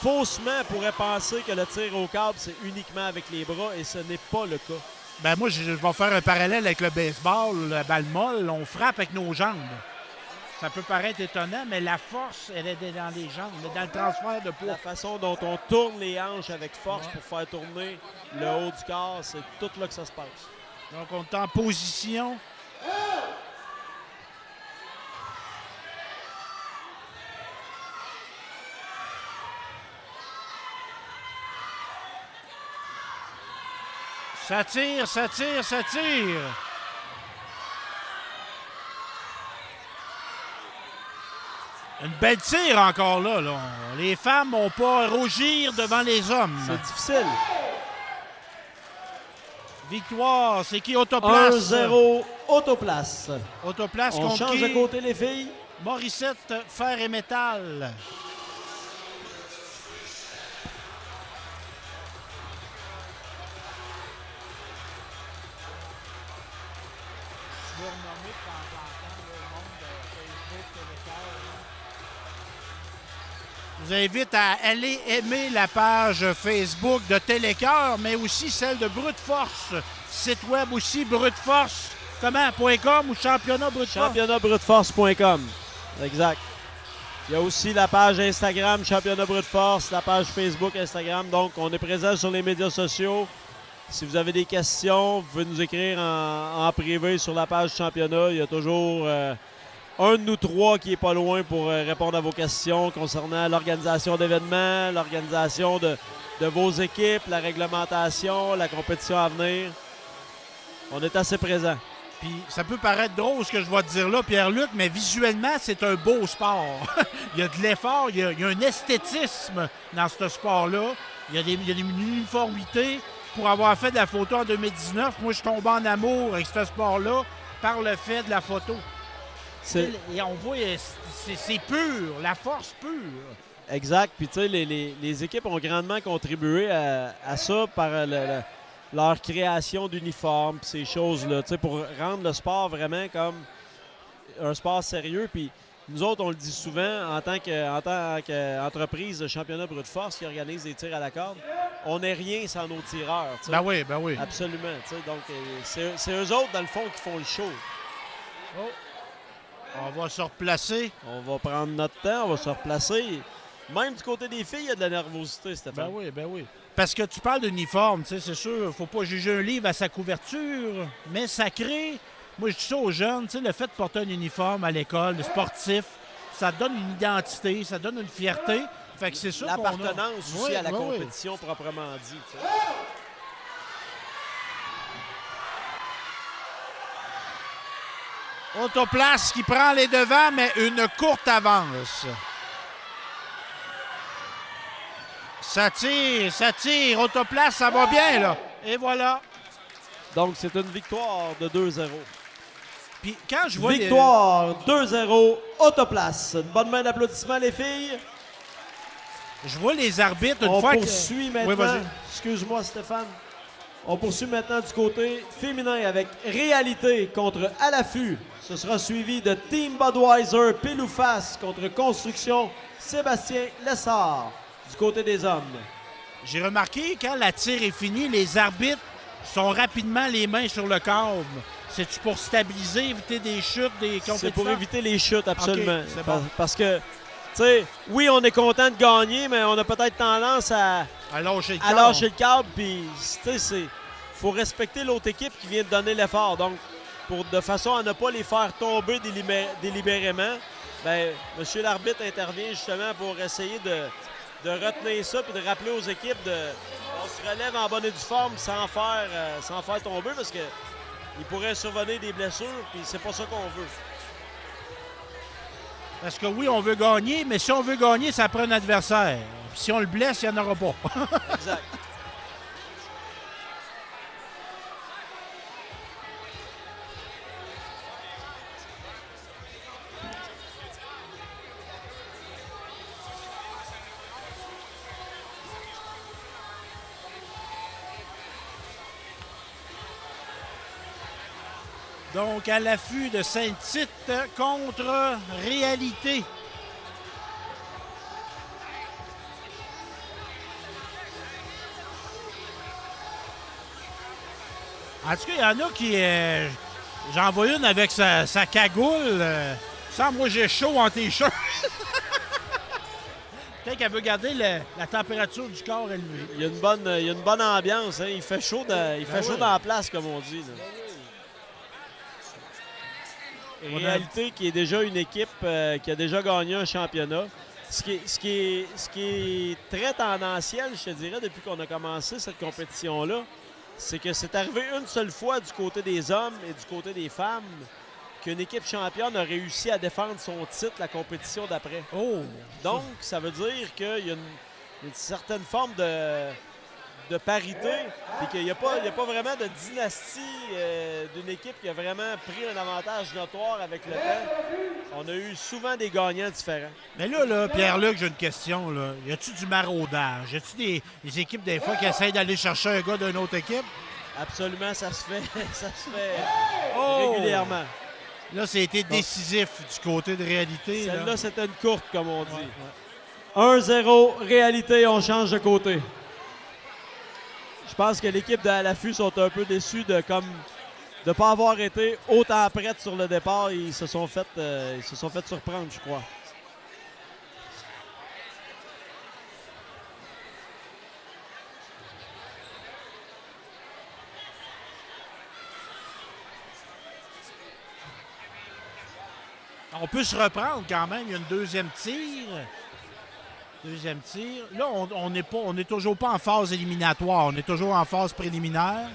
faussement, pourraient penser que le tir au câble, c'est uniquement avec les bras, et ce n'est pas le cas. Ben moi, je vais faire un parallèle avec le baseball, la balle molle. On frappe avec nos jambes. Ça peut paraître étonnant, mais la force, elle est dans les jambes, dans le transfert de poids. La façon dont on tourne les hanches avec force pour faire tourner le haut du corps, c'est tout là que ça se passe. Donc, on est en position. Ça tire, ça tire, ça tire. Une belle tire encore là. Les femmes n'ont pas à rougir devant les hommes. C'est difficile. Victoire, c'est qui? Autoplace? 1-0, Autoplace. Autoplace on contre change qui? de côté les filles. Morissette, Fer et Métal. Je vais renommer de temps en temps le monde de Facebook, Télécœur. Je vous invite à aller aimer la page Facebook de Télécœur, mais aussi celle de Brute Force. Site web aussi, Brute Force. Comment? .com ou Championnat Brute Force? ChampionatBruteForce.com. Exact. Il y a aussi la page Instagram Championnat Brute Force, la page Facebook, Instagram. Donc, on est présent sur les médias sociaux. Si vous avez des questions, vous pouvez nous écrire en privé sur la page Championnat. Il y a toujours un de nous trois qui est pas loin pour répondre à vos questions concernant l'organisation d'événements, l'organisation de vos équipes, la réglementation, la compétition à venir. On est assez présent. Puis ça peut paraître drôle ce que je vais te dire là, Pierre-Luc, mais visuellement, c'est un beau sport. Il y a de l'effort, il y a un esthétisme dans ce sport-là. Il y a des uniformités. Pour avoir fait de la photo en 2019, moi, je suis tombé en amour avec ce sport-là par le fait de la photo. Et on voit, c'est pur, la force pure. Exact. Puis, tu sais, les équipes ont grandement contribué à ça par leur création d'uniformes, ces choses-là, tu sais, pour rendre le sport vraiment comme un sport sérieux. Puis, nous autres, on le dit souvent, en tant qu'entreprise de championnat Brute Force qui organise des tirs à la corde, on n'est rien sans nos tireurs. Tu sais. Ben oui, ben oui. Absolument. Tu sais, donc, c'est eux autres, dans le fond, qui font le show. Oh. On va se replacer. On va prendre notre temps, on va se replacer. Même du côté des filles, il y a de la nervosité, Stéphane. Ben oui, ben oui. Parce que tu parles d'uniforme, tu sais, c'est sûr, il ne faut pas juger un livre à sa couverture, mais ça crée... Moi, je dis ça aux jeunes, tu sais, le fait de porter un uniforme à l'école, le sportif, ça donne une identité, ça donne une fierté. Fait que c'est ça qu'on a. L'appartenance aussi à la compétition proprement dit. Tu sais. Autoplace qui prend les devants, mais une courte avance. Ça tire. Autoplace, ça va bien, là. Et voilà. Donc, c'est une victoire de 2-0. Puis quand je vois Victoire 2-0, Autoplace. Une bonne main d'applaudissements, les filles. je vois les arbitres, une On fois poursuit que... Oui, maintenant. vas-y. Excuse-moi, Stéphane. On poursuit maintenant du côté féminin avec Réalité contre À l'affût. Ce sera suivi de Team Budweiser, pile ou face contre Construction, Sébastien Lessard du côté des hommes. J'ai remarqué, quand la tire est finie, les arbitres sont rapidement les mains sur le câble. C'est-tu pour stabiliser, éviter des chutes, des compétitions? C'est pour éviter les chutes, absolument. OK, c'est bon. Parce que, tu sais, oui, on est content de gagner, mais on a peut-être tendance à lâcher le à câble. lâcher le câble. Puis, tu sais, il faut respecter l'autre équipe qui vient de donner l'effort. Donc, de façon à ne pas les faire tomber délibérément, ben, monsieur l'arbitre intervient justement pour essayer de retenir ça puis de rappeler aux équipes on se relève en bonne et due forme sans faire tomber parce que il pourrait survenir des blessures puis c'est pas ça qu'on veut. Parce que oui, on veut gagner, mais si on veut gagner, ça prend un adversaire. Puis si on le blesse, il n'y en aura pas. Exact. Donc, à l'affût de Saint-Tite contre Réalité. En tout cas, il y en a qui... J'en vois une avec sa cagoule. Sans moi, j'ai chaud en t-shirt. Peut-être qu'elle veut garder la température du corps élevée. Il y a une bonne ambiance. Hein. Il fait chaud, chaud dans la place, comme on dit. Là. Réalité qui est déjà une équipe qui a déjà gagné un championnat. Ce qui est très tendanciel, je te dirais, depuis qu'on a commencé cette compétition-là, c'est que c'est arrivé une seule fois du côté des hommes et du côté des femmes qu'une équipe championne a réussi à défendre son titre la compétition d'après. Oh! Donc, ça veut dire qu'il y a une certaine forme de parité et qu'il n'y a pas vraiment de dynastie d'une équipe qui a vraiment pris un avantage notoire avec le temps. On a eu souvent des gagnants différents. Mais là, Pierre-Luc, j'ai une question. Là. Y a-tu du maraudage? Y a-tu des équipes, des fois, qui essayent d'aller chercher un gars d'une autre équipe? Absolument, ça se fait, ça se fait régulièrement. Là, ça a été décisif du côté de Réalité. Celle-là, c'était une courte, comme on dit. Ouais. 1-0, Réalité, on change de côté. Je pense que l'équipe de À l'affût sont un peu déçus de ne pas avoir été autant prêtes sur le départ. Ils se sont fait surprendre, je crois. On peut se reprendre quand même. Il y a une deuxième tir. Là, on n'est toujours pas en phase éliminatoire. On est toujours en phase préliminaire.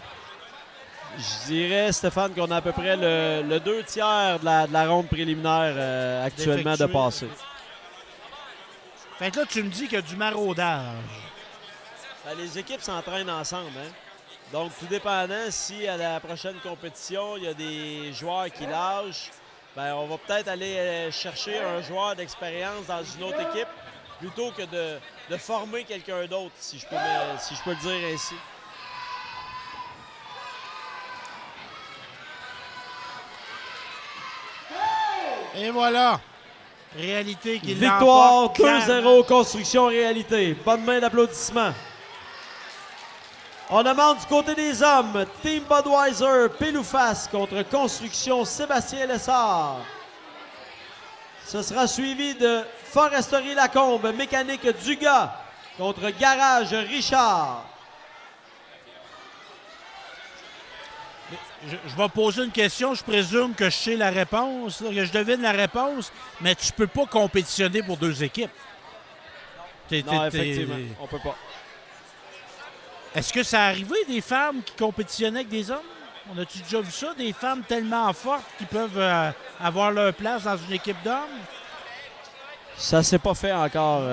Je dirais, Stéphane, qu'on a à peu près le 2/3 de la ronde préliminaire actuellement de passer. Fait que là, tu me dis qu'il y a du maraudage. Ben, les équipes s'entraînent ensemble. Hein? Donc, tout dépendant si à la prochaine compétition, il y a des joueurs qui lâchent, ben, on va peut-être aller chercher un joueur d'expérience dans une autre équipe plutôt que de former quelqu'un d'autre, si je peux le dire ainsi. Et voilà. Réalité qui Victoire l'emporte. 2-0, Construction Réalité. Bonne main d'applaudissements. On demande du côté des hommes, Team Budweiser, pile ou face contre Construction Sébastien Lessard. Ce sera suivi de Foresterie Lacombe, Mécanique Dugas contre Garage Richard. Je vais poser une question, je présume que je sais la réponse, là, que je devine la réponse, mais tu peux pas compétitionner pour deux équipes. Non, effectivement, on peut pas. Est-ce que ça arrivé des femmes qui compétitionnaient avec des hommes? On a-tu déjà vu ça? Des femmes tellement fortes qui peuvent avoir leur place dans une équipe d'hommes? Ça s'est pas fait encore.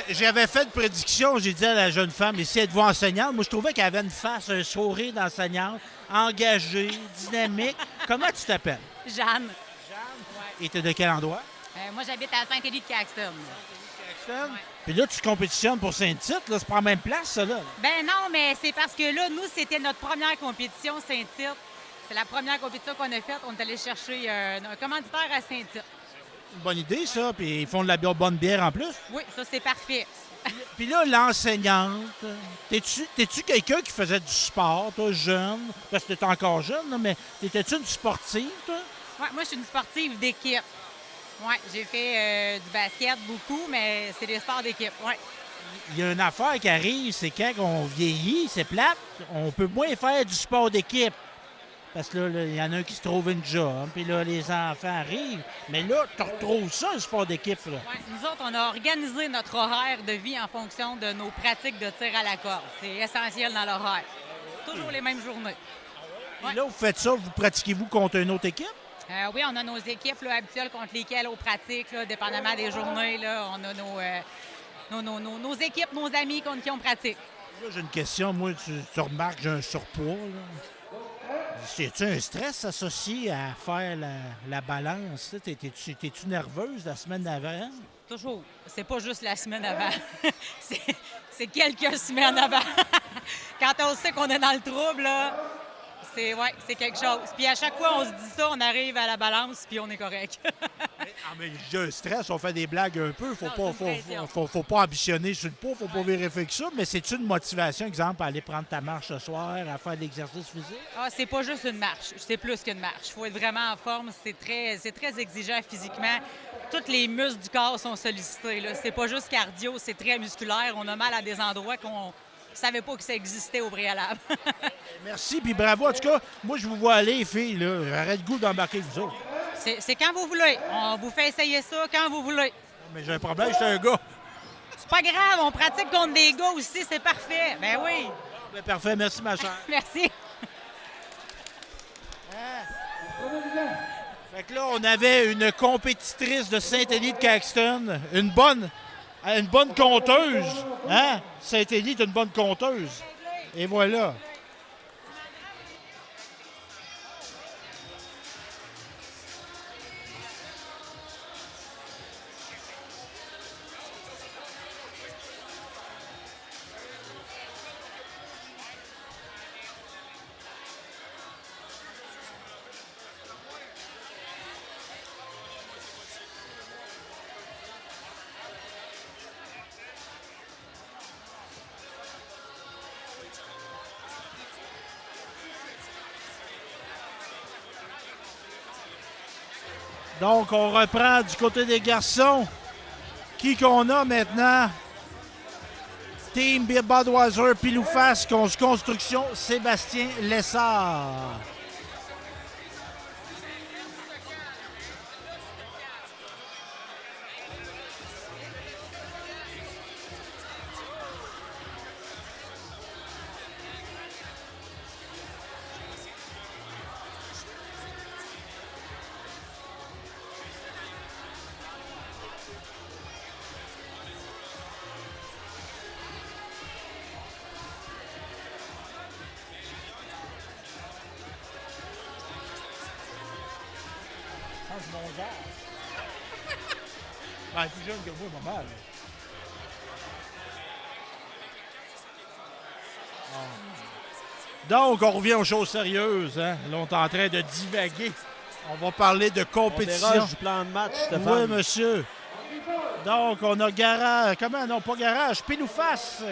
J'avais fait une prédiction, j'ai dit à la jeune femme, ici, êtes-vous enseignante? Moi, je trouvais qu'elle avait une face, un sourire d'enseignante, engagée, dynamique. Comment tu t'appelles? Jeanne. Et t'es de quel endroit? Moi, j'habite à Saint-Élie-de-Caxton. Puis là, tu compétitionnes pour Saint-Tite, là, c'est pas la même place, ça, là. Ben non, mais c'est parce que là, nous, c'était notre première compétition Saint-Tite. C'est la première compétition qu'on a faite. On est allé chercher un commanditaire à Saint-Tite. Une bonne idée, ça. Puis ils font de la bonne bière en plus. Oui, ça, c'est parfait. Puis là, l'enseignante, t'es-tu quelqu'un qui faisait du sport, toi, jeune? Parce que t'es encore jeune, là, mais t'étais-tu une sportive, toi? Ouais, moi, je suis une sportive d'équipe. Oui, j'ai fait du basket beaucoup, mais c'est des sports d'équipe. Ouais. Il y a une affaire qui arrive, c'est quand on vieillit, c'est plate, on peut moins faire du sport d'équipe. Parce que là, il y en a un qui se trouve une job, puis là, les enfants arrivent. Mais là, tu retrouves ça, le sport d'équipe, là. Ouais, nous autres, on a organisé notre horaire de vie en fonction de nos pratiques de tir à la corde. C'est essentiel dans l'horaire. Toujours les mêmes journées. Et là, vous faites ça, vous pratiquez-vous contre une autre équipe? Oui, on a nos équipes là, habituelles contre lesquelles on pratique, là, dépendamment des journées. Là, on a nos équipes, nos amis contre qui on pratique. Là, j'ai une question. Moi, tu remarques que j'ai un surpoids, là. C'est-tu un stress associé à faire la balance? T'es-tu nerveuse la semaine d'avant? Toujours. C'est pas juste la semaine avant. c'est quelques semaines avant. Quand on sait qu'on est dans le trouble, là, c'est quelque chose. Puis à chaque fois, on se dit ça, on arrive à la balance, puis on est correct. mais j'ai un stress, on fait des blagues un peu. Faut pas ambitionner sur le poids, faut pas vérifier que ça. Mais c'est une motivation, exemple, à aller prendre ta marche ce soir, à faire de l'exercice physique? Ah, c'est pas juste une marche, c'est plus qu'une marche. Il faut être vraiment en forme, c'est très exigeant physiquement. Tous les muscles du corps sont sollicités. Là. C'est pas juste cardio, c'est très musculaire. On a mal à des endroits qu'on savait pas que ça existait au préalable. Merci, puis bravo. En tout cas, moi, je vous vois aller, filles. Là. Arrête le goût d'embarquer vous autres. C'est quand vous voulez. On vous fait essayer ça quand vous voulez. Mais j'ai un problème, je suis un gars. C'est pas grave, on pratique contre des gars aussi, c'est parfait. Ben oui. Ben, parfait, merci, ma chère. Merci. Fait que là, on avait une compétitrice de Saint-Élie-de-Caxton, une bonne conteuse. Hein? Saint-Élie est une bonne conteuse. Et voilà. Donc, on reprend du côté des garçons. Qui qu'on a maintenant? Team Budweiser, pile ou face, construction, Sébastien Lessard. Ben, plus jeune que moi, pas mal. Donc, on revient aux choses sérieuses. Hein? Là, on est en train de divaguer. On va parler de compétition. On déroge du plan de match, Stéphane. Oui, monsieur. Donc, on a garage. Comment? Non, pas garage. Pile ou face.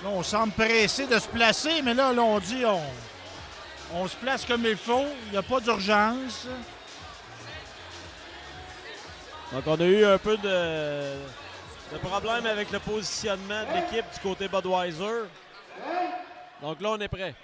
Là, on semble pressé de se placer, mais là on dit on se place comme il faut. Il n'y a pas d'urgence. Donc, on a eu un peu de problème avec le positionnement de l'équipe du côté Budweiser. Donc là, on est prêt.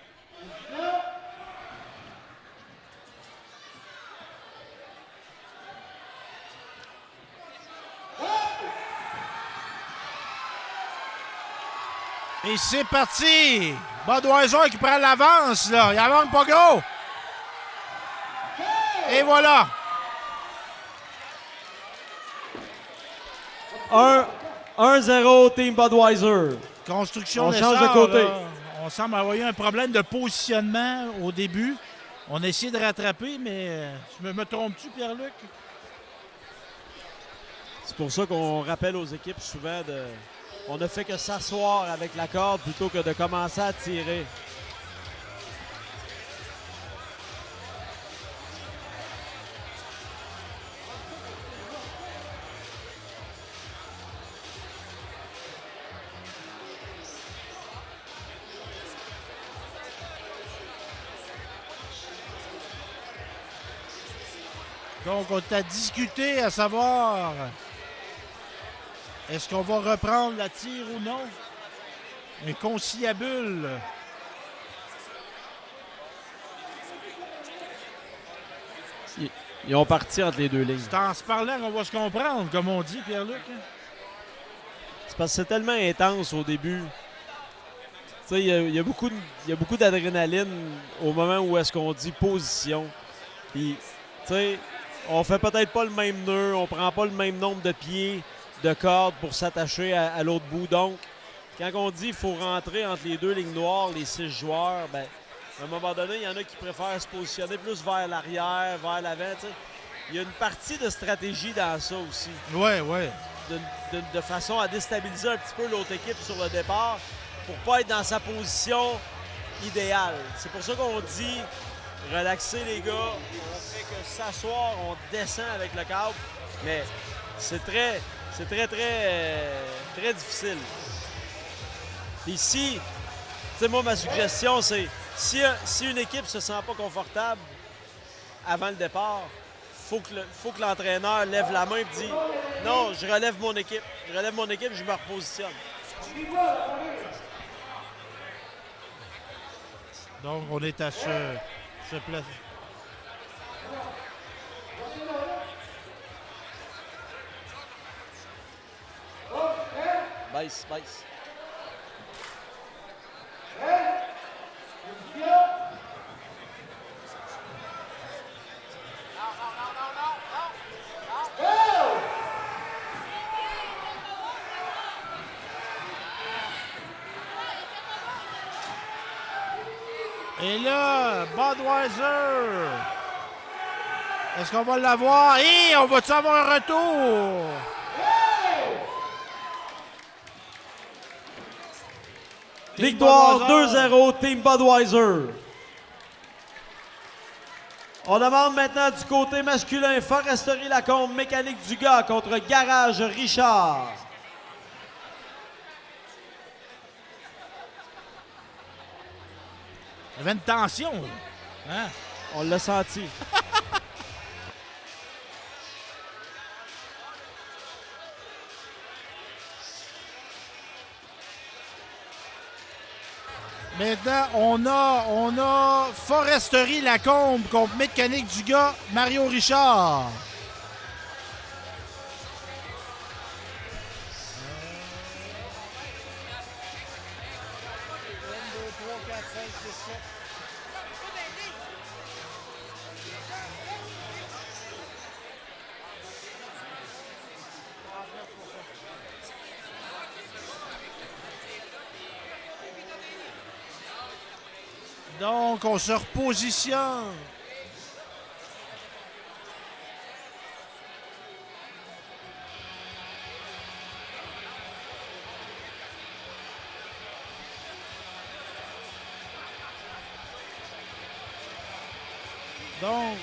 Et c'est parti! Budweiser qui prend l'avance, là. Il en manque pas gros. Et voilà. 1-0 Team Budweiser. Construction On des change de Sarts, côté. là. On semble avoir eu un problème de positionnement au début. On a essayé de rattraper, mais je me trompe-tu, Pierre-Luc? C'est pour ça qu'on rappelle aux équipes souvent on ne fait que s'asseoir avec la corde plutôt que de commencer à tirer. Donc, on est à discuter, à savoir est-ce qu'on va reprendre la tire ou non? Un conciliabule. Ils ont parti entre les deux lignes. C'est en se parlant qu'on va se comprendre, comme on dit, Pierre-Luc. C'est parce que c'est tellement intense au début. Tu sais, il y a beaucoup d'adrénaline au moment où est-ce qu'on dit position. Puis, tu sais, on fait peut-être pas le même nœud, on prend pas le même nombre de pieds, de cordes pour s'attacher à l'autre bout. Donc, quand on dit qu'il faut rentrer entre les deux lignes noires, les 6 joueurs, ben, à un moment donné, il y en a qui préfèrent se positionner plus vers l'arrière, vers l'avant. Tu sais. Il y a une partie de stratégie dans ça aussi. Oui. De façon à déstabiliser un petit peu l'autre équipe sur le départ pour pas être dans sa position idéale. C'est pour ça qu'on dit relaxer les gars, on fait que s'asseoir, on descend avec le câble, mais c'est très difficile. Puis si, tu sais, moi ma suggestion c'est si une équipe se sent pas confortable avant le départ, faut que l'entraîneur lève la main et dise non, je relève mon équipe, je me repositionne. Donc, on est à se placer. Baisse. Et là, Budweiser. Est-ce qu'on va l'avoir? Et on va-tu avoir un retour? Victoire Budweiser. 2-0, Team Budweiser. On demande maintenant du côté masculin, Foresterie Lacombe, Mécanique Dugas contre Garage Richard. Il y avait une tension. Hein? On l'a senti. Maintenant, on a Foresterie Lacombe contre Mécanique Dugas, Mario Richard. Donc, on se repositionne. Donc,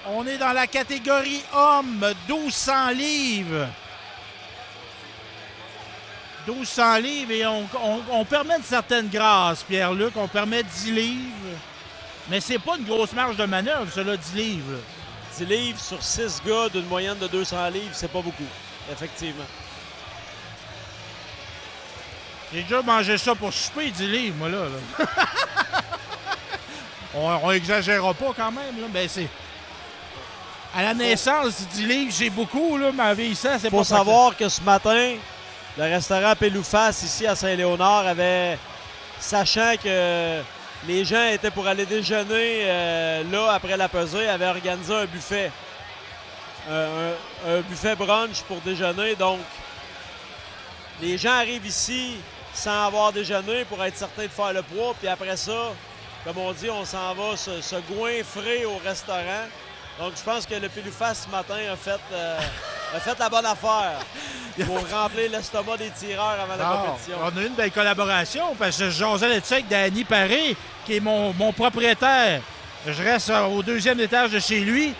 on est dans la catégorie homme, 1200 livres. 1200 livres et on permet une certaine grâce, Pierre-Luc. On permet 10 livres. Mais c'est pas une grosse marge de manœuvre, cela, 10 livres. 10 livres sur 6 gars d'une moyenne de 200 livres, c'est pas beaucoup, effectivement. J'ai déjà mangé ça pour souper, 10 livres, moi, là. on exagérera pas quand même, là, mais c'est... À la naissance, 10 livres, j'ai beaucoup, là, mais en vieillissant, c'est pas... Faut savoir que ce matin, le restaurant Pélouface, ici à Saint-Léonard, avait, sachant que les gens étaient pour aller déjeuner là après la pesée, avait organisé un buffet. un buffet brunch pour déjeuner. Donc, les gens arrivent ici sans avoir déjeuné pour être certains de faire le poids. Puis après ça, comme on dit, on s'en va se goinfrer au restaurant. Donc, je pense que le Pilou-Face, ce matin, a fait la bonne affaire pour remplir l'estomac des tireurs avant la compétition. On a eu une belle collaboration parce que je jasais là-dessus avec Danny Paré, qui est mon propriétaire. Je reste au 2e étage de chez lui.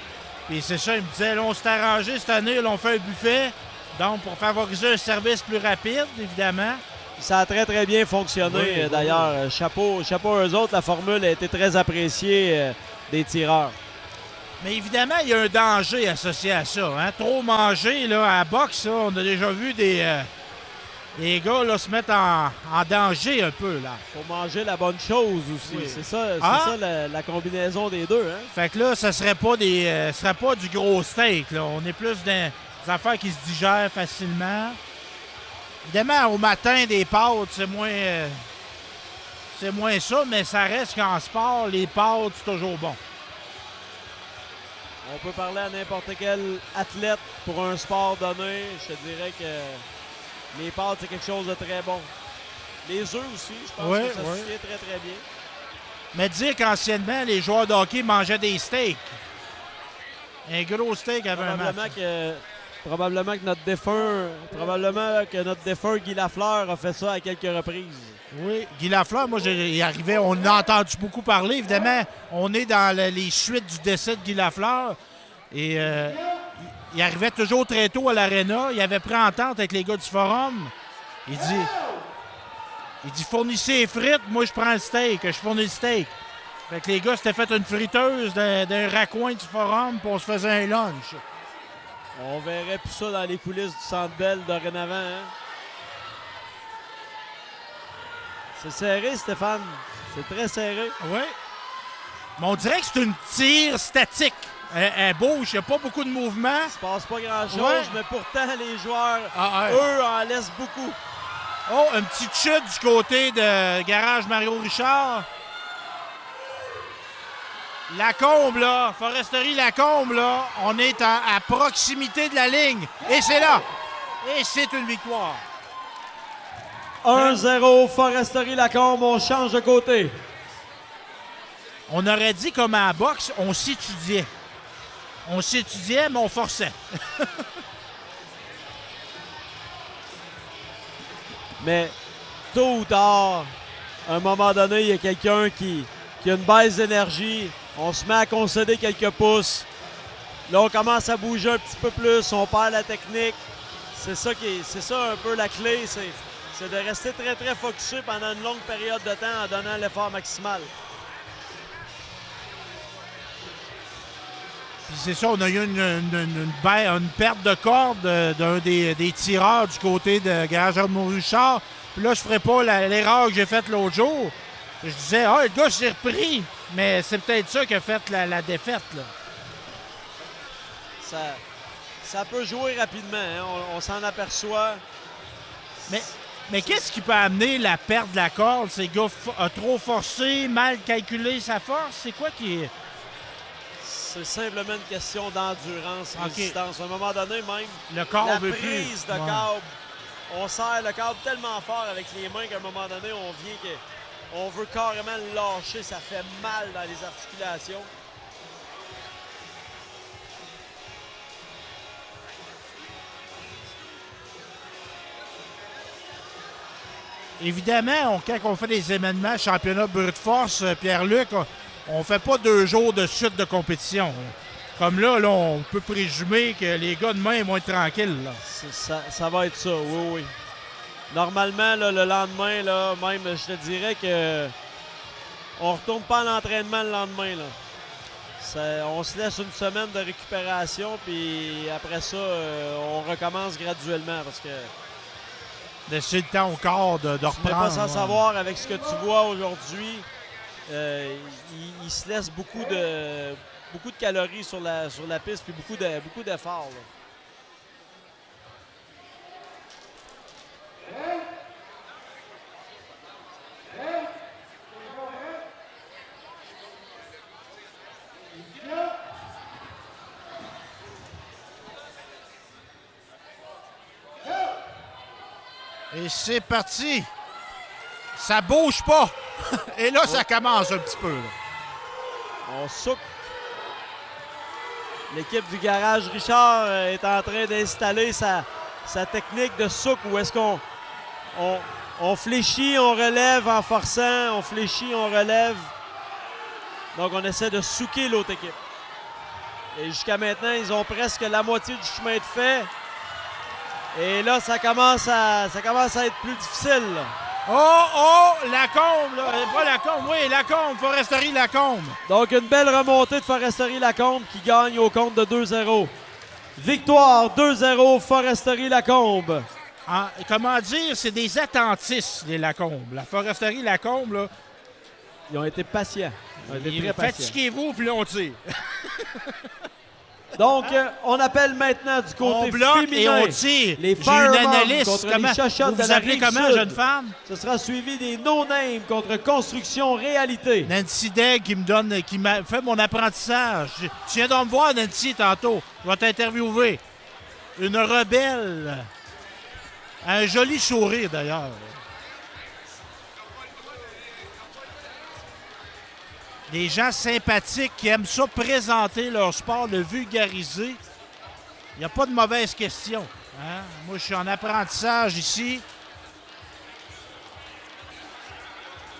Puis c'est ça, il me disait, là, on s'est arrangé cette année, là, on fait un buffet. Donc, pour favoriser un service plus rapide, évidemment. Ça a très, très bien fonctionné, d'ailleurs. Oui. Chapeau à eux autres. La formule a été très appréciée des tireurs. Mais évidemment, il y a un danger associé à ça. Hein? Trop manger, là, à la boxe, là, on a déjà vu des gars là, se mettre en danger un peu. Là. Faut manger la bonne chose aussi. Oui. C'est ça la combinaison des deux. Hein? Fait que là, ça serait pas serait pas du gros steak. Là. On est plus dans des affaires qui se digèrent facilement. Évidemment, au matin, des pâtes, c'est moins ça, mais ça reste qu'en sport, les pâtes, c'est toujours bon. On peut parler à n'importe quel athlète pour un sport donné. Je te dirais que les pâtes, c'est quelque chose de très bon. Les œufs aussi, je pense que ça se tient très, très bien. Mais dire qu'anciennement, les joueurs de hockey mangeaient des steaks. Un gros steak avait un match. Probablement que notre défunt Guy Lafleur a fait ça à quelques reprises. Oui, Guy Lafleur, moi, il arrivait, on en a entendu beaucoup parler. Évidemment, on est dans les suites du décès de Guy Lafleur. Et il arrivait toujours très tôt à l'aréna. Il avait pris entente avec les gars du forum. Il dit fournissez les frites, moi je prends le steak, je fournis le steak. Fait que les gars s'étaient fait une friteuse d'un raccoin du forum, puis on se faisait un lunch. On verrait plus ça dans les coulisses du Centre Bell dorénavant. Hein? C'est serré, Stéphane. C'est très serré. Oui. Mais on dirait que c'est une tire statique. Elle bouge, il n'y a pas beaucoup de mouvement. Il ne se passe pas grand-chose, mais pourtant, les joueurs, eux, en laissent beaucoup. Oh, une petite chute du côté de Garage Mario Richard. Lacombe, là, Foresterie Lacombe, là, on est à proximité de la ligne. Et c'est là. Et c'est une victoire. 1-0, Foresterie Lacombe, on change de côté. On aurait dit comme à la boxe, on s'étudiait. On s'étudiait, mais on forçait. Mais tôt ou tard, à un moment donné, il y a quelqu'un qui a une baisse d'énergie. On se met à concéder quelques pouces. Là, on commence à bouger un petit peu plus. On perd la technique. C'est ça un peu la clé. C'est de rester très, très focusé pendant une longue période de temps en donnant l'effort maximal. Puis c'est ça, on a eu une perte de corde d'un des tireurs du côté de Garage Mario-Richard. Puis là, je ferai pas l'erreur que j'ai faite l'autre jour. Je disais, le gars s'est repris. Mais c'est peut-être ça qui a fait la défaite. Là. Ça peut jouer rapidement. Hein? On s'en aperçoit. Mais qu'est-ce qui peut amener la perte de la corde? C'est le gars a trop forcé, mal calculé sa force? C'est quoi qui est... C'est simplement une question d'endurance, résistance. À un moment donné, même, le corps la veut prise plus. de câble, on serre le câble tellement fort avec les mains qu'à un moment donné, on veut carrément le lâcher. Ça fait mal dans les articulations. Évidemment, quand on fait des événements, championnat brut force, Pierre-Luc, on fait pas 2 jours de suite de compétition. Comme là, on peut présumer que les gars demain vont être tranquilles. Là. Ça va être ça, oui. Normalement, là, le lendemain, là, même, je te dirais que on retourne pas à l'entraînement le lendemain. Là. On se laisse une semaine de récupération, puis après ça, on recommence graduellement parce que... Laisser le temps au corps de reprendre. Tu n'es pas sans savoir avec ce que tu vois aujourd'hui. Il se laisse beaucoup de calories sur la piste puis beaucoup d'efforts. Et c'est parti. Ça bouge pas. Et là, ça commence un petit peu. Là. On souque. L'équipe du garage Richard est en train d'installer sa technique de souk où est-ce qu'on on fléchit, on relève en forçant, on fléchit, on relève. Donc, on essaie de souquer l'autre équipe. Et jusqu'à maintenant, ils ont presque la moitié du chemin de fait. Et là, ça commence à être plus difficile. Là. Oh, Lacombe, là. Pas Lacombe, oui, Lacombe, Foresterie Lacombe. Donc, une belle remontée de Foresterie Lacombe qui gagne au compte de 2-0. Victoire 2-0, Foresterie Lacombe. Comment dire, c'est des attentistes, les Lacombes. La Foresterie Lacombe, là. Ils ont été patients. Ils ont été très patients. Fatiguez-vous, puis on tire. Donc, on appelle maintenant du côté on bloque féminin. Et on tire. Les J'ai une Firemoms analyste. contre Comment, les Chochottes de vous la appelez Rive comment, Sud. jeune femme? Ce sera suivi des no-names contre Construction Réalité. Nancy Degg qui m'a fait mon apprentissage. Tu viens de me voir, Nancy, tantôt. Je vais t'interviewer. Une rebelle. Un joli sourire, d'ailleurs. Des gens sympathiques qui aiment ça présenter leur sport, le vulgariser. Il n'y a pas de mauvaise question. Hein? Moi, je suis en apprentissage ici.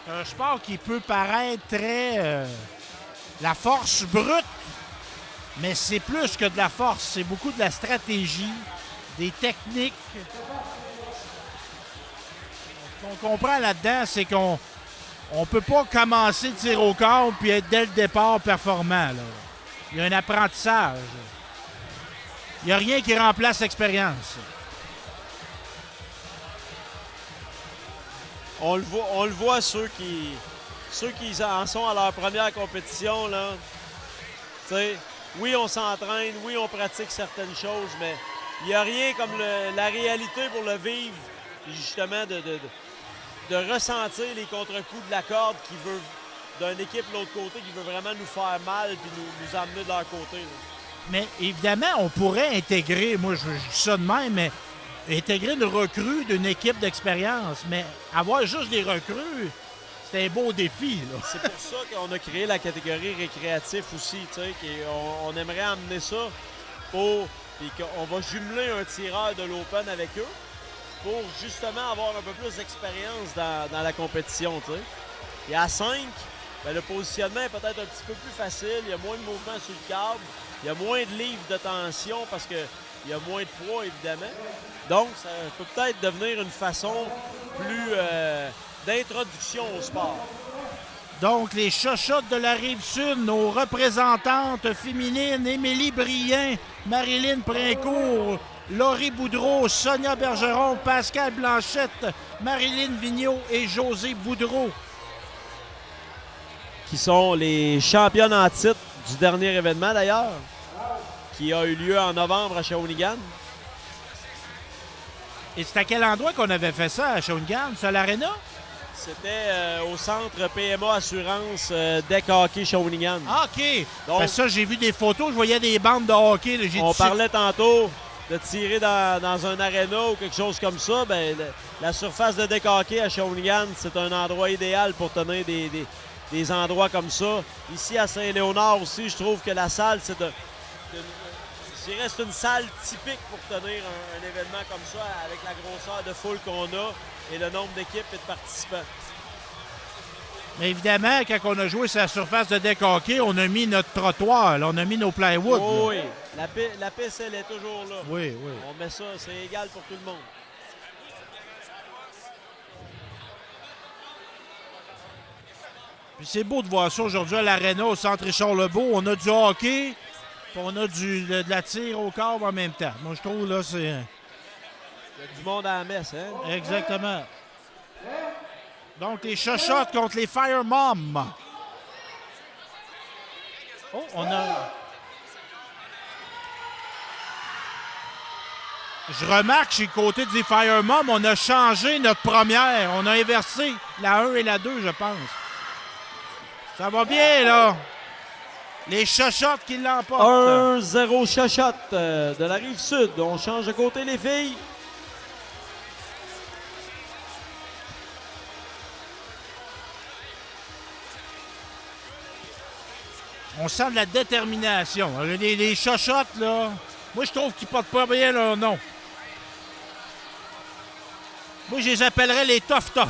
Un sport qui peut paraître très... la force brute, mais c'est plus que de la force. C'est beaucoup de la stratégie, des techniques. Ce qu'on comprend là-dedans, c'est qu'on ne peut pas commencer le tir au corps puis être dès le départ performant. Là. Il y a un apprentissage. Il n'y a rien qui remplace l'expérience. On le voit ceux qui en sont à leur première compétition. Là. T'sais, oui, on s'entraîne, oui, on pratique certaines choses, mais il n'y a rien comme la réalité pour le vivre. Justement, de ressentir les contre-coups de la corde qui veut, d'une équipe de l'autre côté, qui veut vraiment nous faire mal et nous amener de leur côté. Là. Mais évidemment, on pourrait intégrer, moi je dis ça de même, mais intégrer une recrue d'une équipe d'expérience. Mais avoir juste des recrues, c'est un beau défi. Là. C'est pour ça qu'on a créé la catégorie récréatif aussi. On aimerait amener ça puis qu'on va jumeler un tireur de l'Open avec eux pour justement avoir un peu plus d'expérience dans la compétition. T'sais. Et à 5, ben, le positionnement est peut-être un petit peu plus facile. Il y a moins de mouvement sur le câble. Il y a moins de livres de tension parce qu'il y a moins de poids, évidemment. Donc, ça peut peut-être devenir une façon plus d'introduction au sport. Donc, les Chochottes de la Rive-Sud, nos représentantes féminines, Émilie Brien, Marilyn Princourt, Laurie Boudreau, Sonia Bergeron, Pascal Blanchette, Marilyn Vigneault et José Boudreau. Qui sont les championnes en titre du dernier événement, d'ailleurs, qui a eu lieu en novembre à Shawinigan. Et c'est à quel endroit qu'on avait fait ça à Shawinigan? C'est à l'Arena? C'était au centre PMA Assurance Deck Hockey Shawinigan. Ah, OK. Donc, ça, j'ai vu des photos, je voyais des bandes de hockey. Là, on parlait tantôt de tirer dans un aréna ou quelque chose comme ça. Ben, la surface de Deck Hockey à Shawinigan, c'est un endroit idéal pour tenir des endroits comme ça. Ici, à Saint-Léonard aussi, je trouve que la salle, c'est une salle typique pour tenir un événement comme ça avec la grosseur de foule qu'on a et le nombre d'équipes et de participants. Mais évidemment, quand on a joué sur la surface de deck hockey, on a mis notre trottoir, là, on a mis nos plywood. Oh, oui, la piste, elle est toujours là. Oui, oui. On met ça, c'est égal pour tout le monde. Puis c'est beau de voir ça aujourd'hui à l'Arena, au centre Richard-Lebeau. On a du hockey, puis on a de la tire au corps en même temps. Moi, je trouve, là, c'est... Il y a du monde à la messe, hein? Exactement. Donc, les Chochottes contre les Firemoms. Oh, on a... Je remarque chez le côté des Firemoms, on a changé notre première. On a inversé la 1 et la 2, je pense. Ça va bien, là. Les Chochottes qui l'emportent. 1-0 Chochotte de la Rive-Sud. On change de côté, les filles. On sent de la détermination. Les chochottes, là, moi, je trouve qu'ils portent pas bien leur nom. Moi, je les appellerais les tough-tough.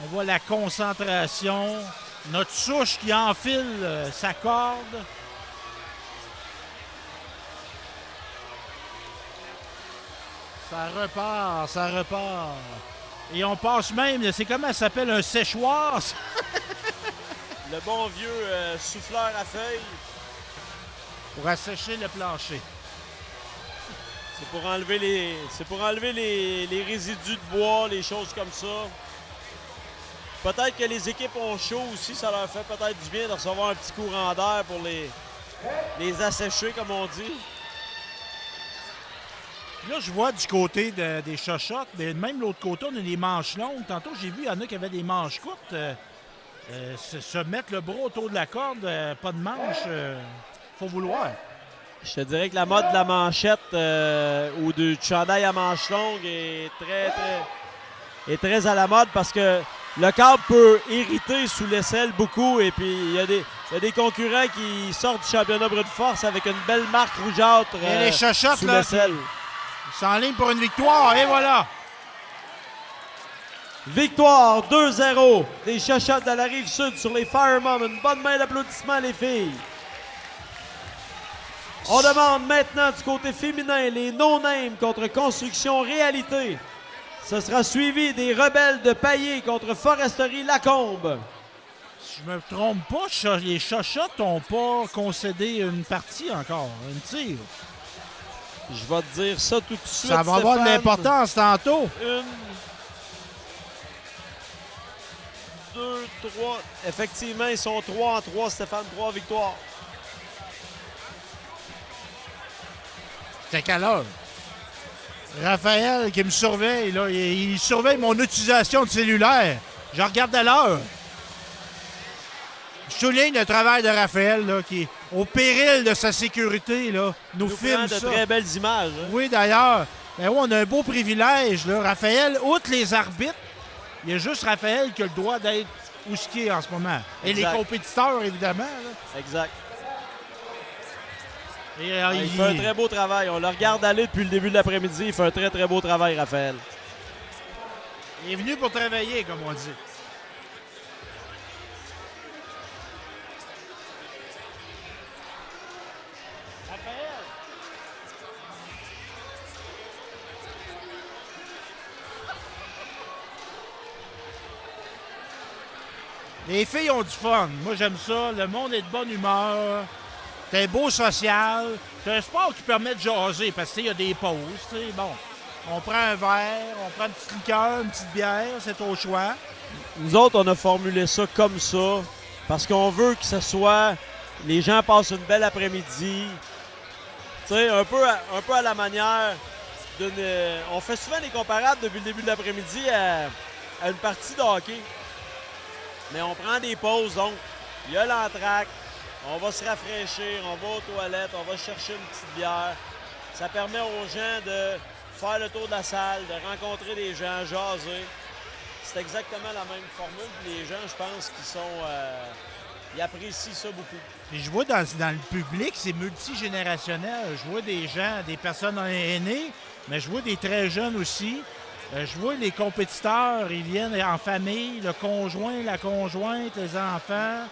On voit la concentration. Notre souche qui enfile sa corde. Ça repart, ça repart. Et on passe même, c'est comment ça s'appelle, un séchoir? Le bon vieux souffleur à feuilles. Pour assécher le plancher. C'est pour enlever les résidus de bois, les choses comme ça. Peut-être que les équipes ont chaud aussi, ça leur fait peut-être du bien de recevoir un petit courant d'air pour les assécher, comme on dit. Là, je vois du côté des chochottes, mais même de l'autre côté, on a des manches longues. Tantôt, j'ai vu, il y en a qui avaient des manches courtes. Se mettre le bras autour de la corde, pas de manche, faut vouloir. Je te dirais que la mode de la manchette ou du chandail à manches longues est très à la mode parce que le câble peut irriter sous l'aisselle beaucoup et puis il y a des concurrents qui sortent du championnat brut de force avec une belle marque rougeâtre les chochottes, sous là, l'aisselle. Ils sont en ligne pour une victoire et voilà! Victoire 2-0 des Chochottes de la Rive-Sud sur les Firemen. Une bonne main d'applaudissements, les filles. On demande maintenant du côté féminin les no-names contre Construction Réalité. Ce sera suivi des Rebelles de Paillé contre Foresterie Lacombe. Si je me trompe pas, les Chochottes n'ont pas concédé une partie encore, une tir. Je vais te dire ça tout de suite, ça va avoir de Stéphane. l'importance tantôt. 1, 2, 3. Effectivement, ils sont 3 en 3, Stéphane, 3 victoires. C'est à quelle heure? Raphaël qui me surveille, là, il surveille mon utilisation de cellulaire. Je regarde à l'heure. Je souligne le travail de Raphaël, là, qui, au péril de sa sécurité, là, nous filme de ça. très belles images. Hein? Oui, d'ailleurs. Ben oui, on a un beau privilège, là. Raphaël, outre les arbitres, il y a juste Raphaël qui a le droit d'être où ce qui est en ce moment. Et Exact. les compétiteurs, évidemment. Là. Exact. Et, Il fait un très beau travail. On le regarde aller depuis le début de l'après-midi. Il fait un très, très beau travail, Raphaël. il est venu pour travailler, comme on dit. Les filles ont du fun. Moi, j'aime ça. Le monde est de bonne humeur. C'est un beau social. C'est un sport qui permet de jaser parce qu'il y a des pauses. T'sais. Bon, on prend un verre, on prend une petite liqueur, une petite bière, c'est au choix. Nous autres, on a formulé ça comme ça parce qu'on veut que ce soit... Les gens passent une belle après-midi. Tu sais, un peu à la manière d'une... On fait souvent des comparables depuis le début de l'après-midi à une partie de hockey. Mais on prend des pauses, donc il y a l'entracte, on va se rafraîchir, on va aux toilettes, on va chercher une petite bière. Ça permet aux gens de faire le tour de la salle, de rencontrer des gens, jaser. C'est exactement la même formule. Les gens, je pense, ils apprécient ça beaucoup. Puis je vois dans le public, c'est multigénérationnel. Je vois des gens, des personnes aînées, mais je vois des très jeunes aussi. Je vois les compétiteurs, ils viennent en famille, le conjoint, la conjointe, les enfants.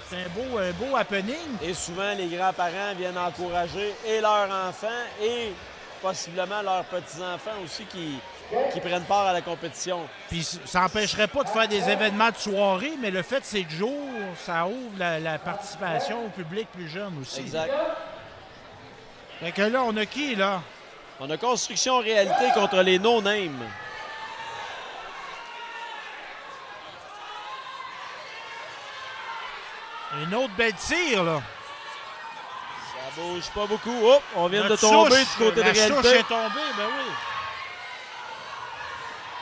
C'est un beau happening. Et souvent, les grands-parents viennent encourager et leurs enfants et possiblement leurs petits-enfants aussi qui prennent part à la compétition. Puis ça n'empêcherait pas de faire des événements de soirée, mais le fait que c'est de jour, ça ouvre la participation au public plus jeune aussi. Exact. Fait que là, on a qui, là? On a Construction Réalité contre les no-names. Une autre belle tir, là. Ça bouge pas beaucoup. Oh, on vient de Notre tomber souche, du côté de la Réalité. souche est tombée, ben oui.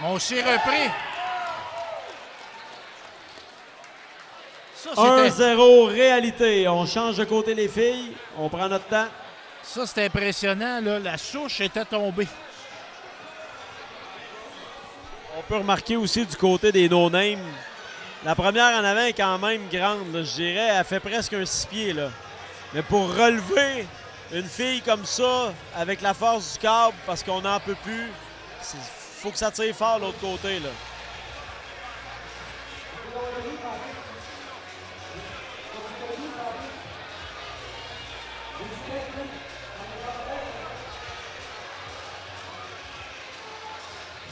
On s'est repris. Ça, c'était... 1-0 Réalité. On change de côté les filles. On prend notre temps. Ça, c'est impressionnant, là. La souche était tombée. On peut remarquer aussi du côté des no-names La première en avant est quand même grande, là, je dirais. Elle fait presque un 6 pieds. Là. Mais pour relever une fille comme ça, avec la force du câble, parce qu'on n'en peut plus, il faut que ça tire fort de l'autre côté. Là.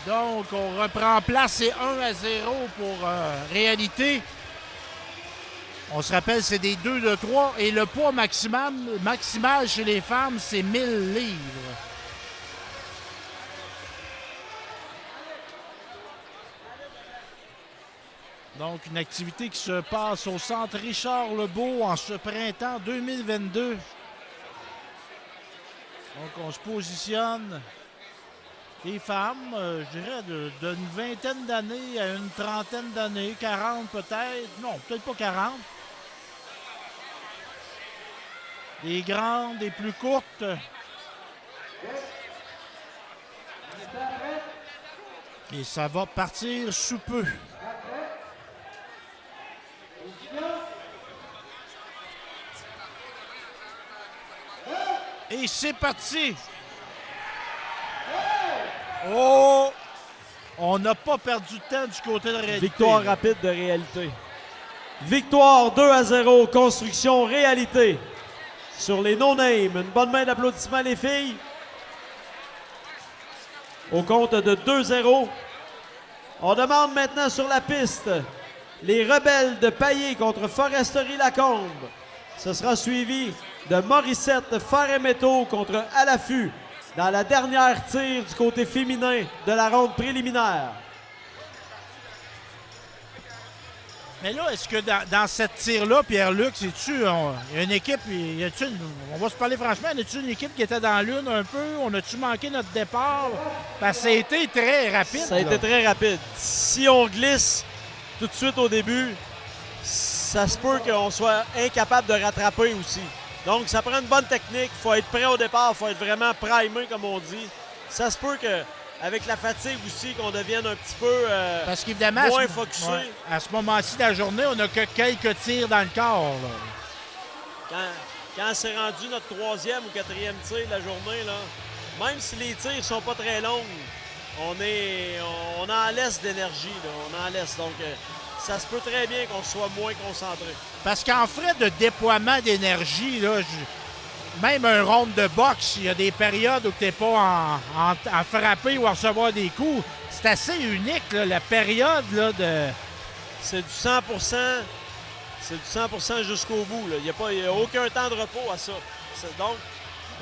Donc, on reprend place, c'est 1-0 pour Réalité. On se rappelle, c'est des 2 de 3 et le poids maximal chez les femmes, c'est 1000 livres. Donc, une activité qui se passe au centre Richard-Lebeau en ce printemps 2022. Donc, on se positionne. Les femmes, je dirais, d'une vingtaine d'années à une trentaine d'années, 40 peut-être. Non, peut-être pas 40. Des grandes, des plus courtes. Et ça va partir sous peu. Et c'est parti! Oh! On n'a pas perdu de temps du côté de Réalité. Victoire rapide de Réalité. Victoire 2-0, Construction Réalité. Sur les no-names, une bonne main d'applaudissements les filles. Au compte de 2-0. On demande maintenant sur la piste les Rebelles de Paillé contre Foresterie Lacombe. Ce sera suivi de Morissette Fer et Métaux contre À l'affût dans la dernière tire du côté féminin de la ronde préliminaire. Mais là, est-ce que dans cette tire-là, Pierre-Luc, c'est-tu il y a une équipe, on va se parler franchement, y a-tu une équipe qui était dans l'une un peu? On a-tu manqué notre départ? Parce que ça a été très rapide. Ça a été très rapide. Si on glisse tout de suite au début, ça se peut qu'on soit incapable de rattraper aussi. Donc, ça prend une bonne technique. Il faut être prêt au départ. Il faut être vraiment primé, comme on dit. Ça se peut qu'avec la fatigue aussi, qu'on devienne un petit peu parce qu'évidemment, moins focusé. Ouais, à ce moment-ci de la journée, on n'a que quelques tirs dans le corps. Quand c'est rendu notre 3e ou 4e tir de la journée, là, même si les tirs ne sont pas très longs, on en laisse d'énergie. On en laisse. Donc, ça se peut très bien qu'on soit moins concentré. Parce qu'en frais de déploiement d'énergie, là, même un round de boxe, il y a des périodes où tu n'es pas à frapper ou à recevoir des coups. C'est assez unique, là, la période là, de... C'est du 100%. C'est du 100% jusqu'au bout. Il n'y a aucun temps de repos à ça. Donc,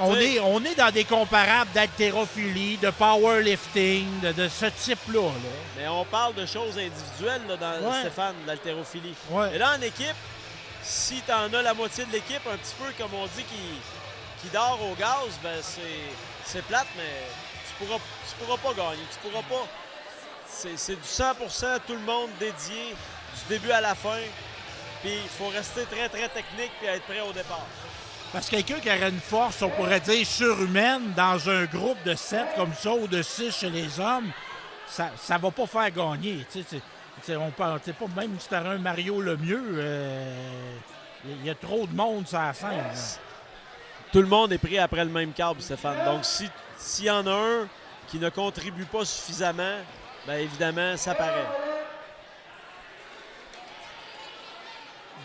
on est dans des comparables d'haltérophilie, de powerlifting, de ce type-là. Là. Mais on parle de choses individuelles là, dans Stéphane, de l'haltérophilie. Ouais. Et là, en équipe, si tu en as la moitié de l'équipe, un petit peu comme on dit, qui dort au gaz, ben c'est plate, mais tu pourras pas gagner. Tu pourras pas. C'est du 100% tout le monde dédié du début à la fin. Puis il faut rester très, très technique et être prêt au départ. Parce que quelqu'un qui aurait une force, on pourrait dire, surhumaine dans un groupe de 7 comme ça ou de 6 chez les hommes, ça ne va pas faire gagner. On parle pas même si tu un Mario Lemieux, il y a trop de monde sur la scène. Là. Tout le monde est pris après le même câble, Stéphane. Donc, s'il y en a un qui ne contribue pas suffisamment, bien évidemment, ça paraît.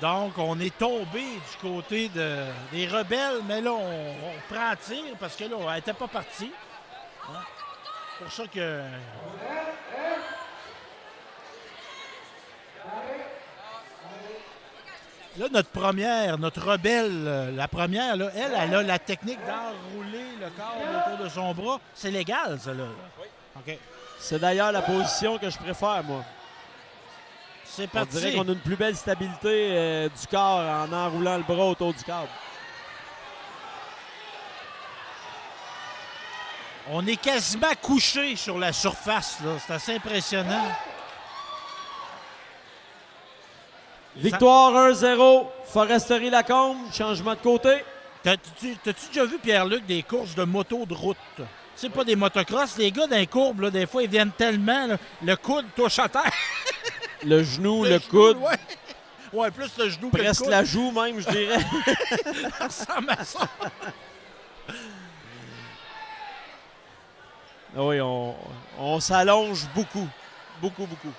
Donc, on est tombé du côté des Rebelles, mais là, on prend tir parce que là, elle n'était pas partie. Hein? C'est pour ça que... Là, notre Rebelle, la première, là, elle a la technique d'enrouler le corps autour de son bras. C'est légal, ça, là? Oui. OK. C'est d'ailleurs la position que je préfère, moi. C'est parti. On dirait qu'on a une plus belle stabilité du corps en enroulant le bras autour du câble. On est quasiment couché sur la surface, là. C'est assez impressionnant. Victoire 1-0, Foresterie Lacombe, changement de côté. T'as-tu déjà vu, Pierre-Luc, des courses de moto de route? C'est pas des motocross. Les gars dans les courbes, là, des fois, ils viennent tellement, là, le coude touche à terre. Le genou, le genou, coude, Ouais. Ouais, plus le genou que le presque coude. la joue même, je dirais. Ça ressemble à ça. Oui, on s'allonge beaucoup. Beaucoup, beaucoup.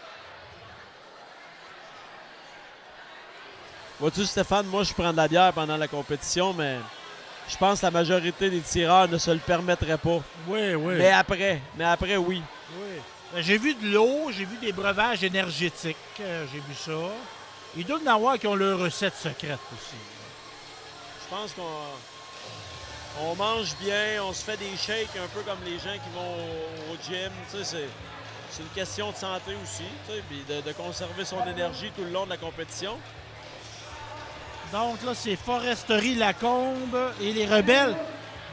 Vois-tu, Stéphane, moi, je prends de la bière pendant la compétition, mais je pense que la majorité des tireurs ne se le permettraient pas. Oui. Mais après, oui. Oui. Ben, j'ai vu de l'eau, j'ai vu des breuvages énergétiques, j'ai vu ça. Il doit y en avoir qui ont leur recette secrète aussi. Je pense qu'on mange bien, on se fait des shakes un peu comme les gens qui vont au gym. Tu sais, c'est une question de santé aussi, tu sais, puis de conserver son énergie tout le long de la compétition. Donc là, c'est Foresterie Lacombe et les Rebelles.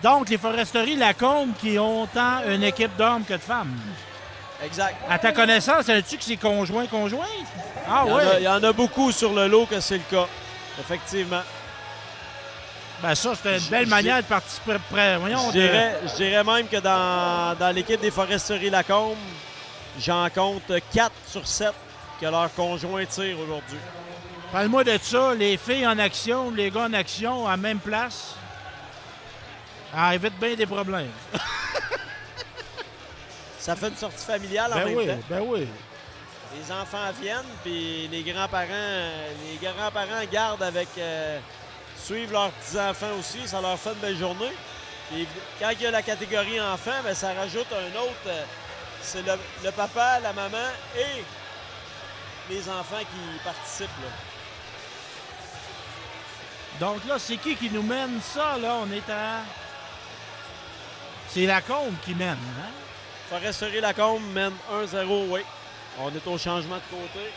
Donc, les Foresteries Lacombe qui ont tant une équipe d'hommes que de femmes. Exact. À ta connaissance, sais-tu que c'est conjoint? Ah oui. Il y en a beaucoup sur le lot que c'est le cas. Effectivement. Ben ça, c'est une belle manière de participer. Je dirais même que dans l'équipe des Foresteries Lacombe, j'en compte 4 sur 7 que leur conjoint tire aujourd'hui. Parle-moi de ça, les filles en action, les gars en action, à la même place. Ah, évite bien des problèmes. Ça fait une sortie familiale en même temps. Ben oui. Les enfants viennent, puis les grands-parents gardent avec... suivent leurs petits-enfants aussi, ça leur fait une belle journée. Puis quand il y a la catégorie enfants, bien, ça rajoute un autre... c'est le papa, la maman et les enfants qui participent, là. Donc là, c'est qui nous mène ça, là? On est à... C'est Lacombe qui mène, hein? Foresterie Lacombe mène 1-0, oui. On est au changement de côté.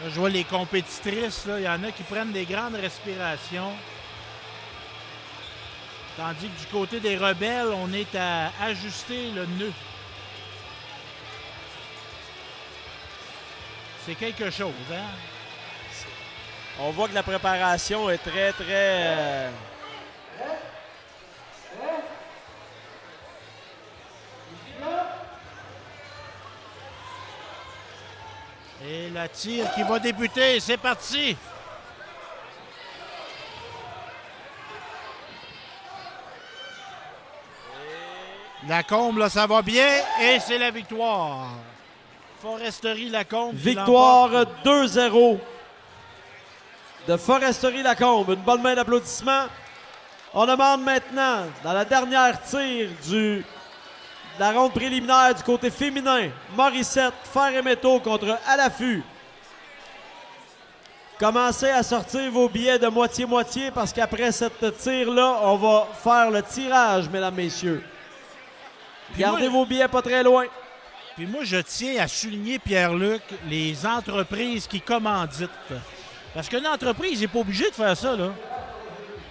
Là, je vois les compétitrices, là, il y en a qui prennent des grandes respirations. Tandis que du côté des Rebelles, on est à ajuster le nœud. C'est quelque chose, hein? On voit que la préparation est très... Et la tire qui va débuter, c'est parti! Lacombe, là, ça va bien et c'est la victoire. Foresterie Lacombe. Victoire 2-0 de Foresterie Lacombe. Une bonne main d'applaudissement. On demande maintenant, dans la dernière tire de la ronde préliminaire du côté féminin, Morissette, Fer et Métaux contre À l'affût. Commencez à sortir vos billets de moitié-moitié parce qu'après cette tire-là, on va faire le tirage, mesdames, messieurs. Gardez vos billets pas très loin. Puis moi, je tiens à souligner, Pierre-Luc, les entreprises qui commanditent. Parce qu'une entreprise n'est pas obligée de faire ça, là.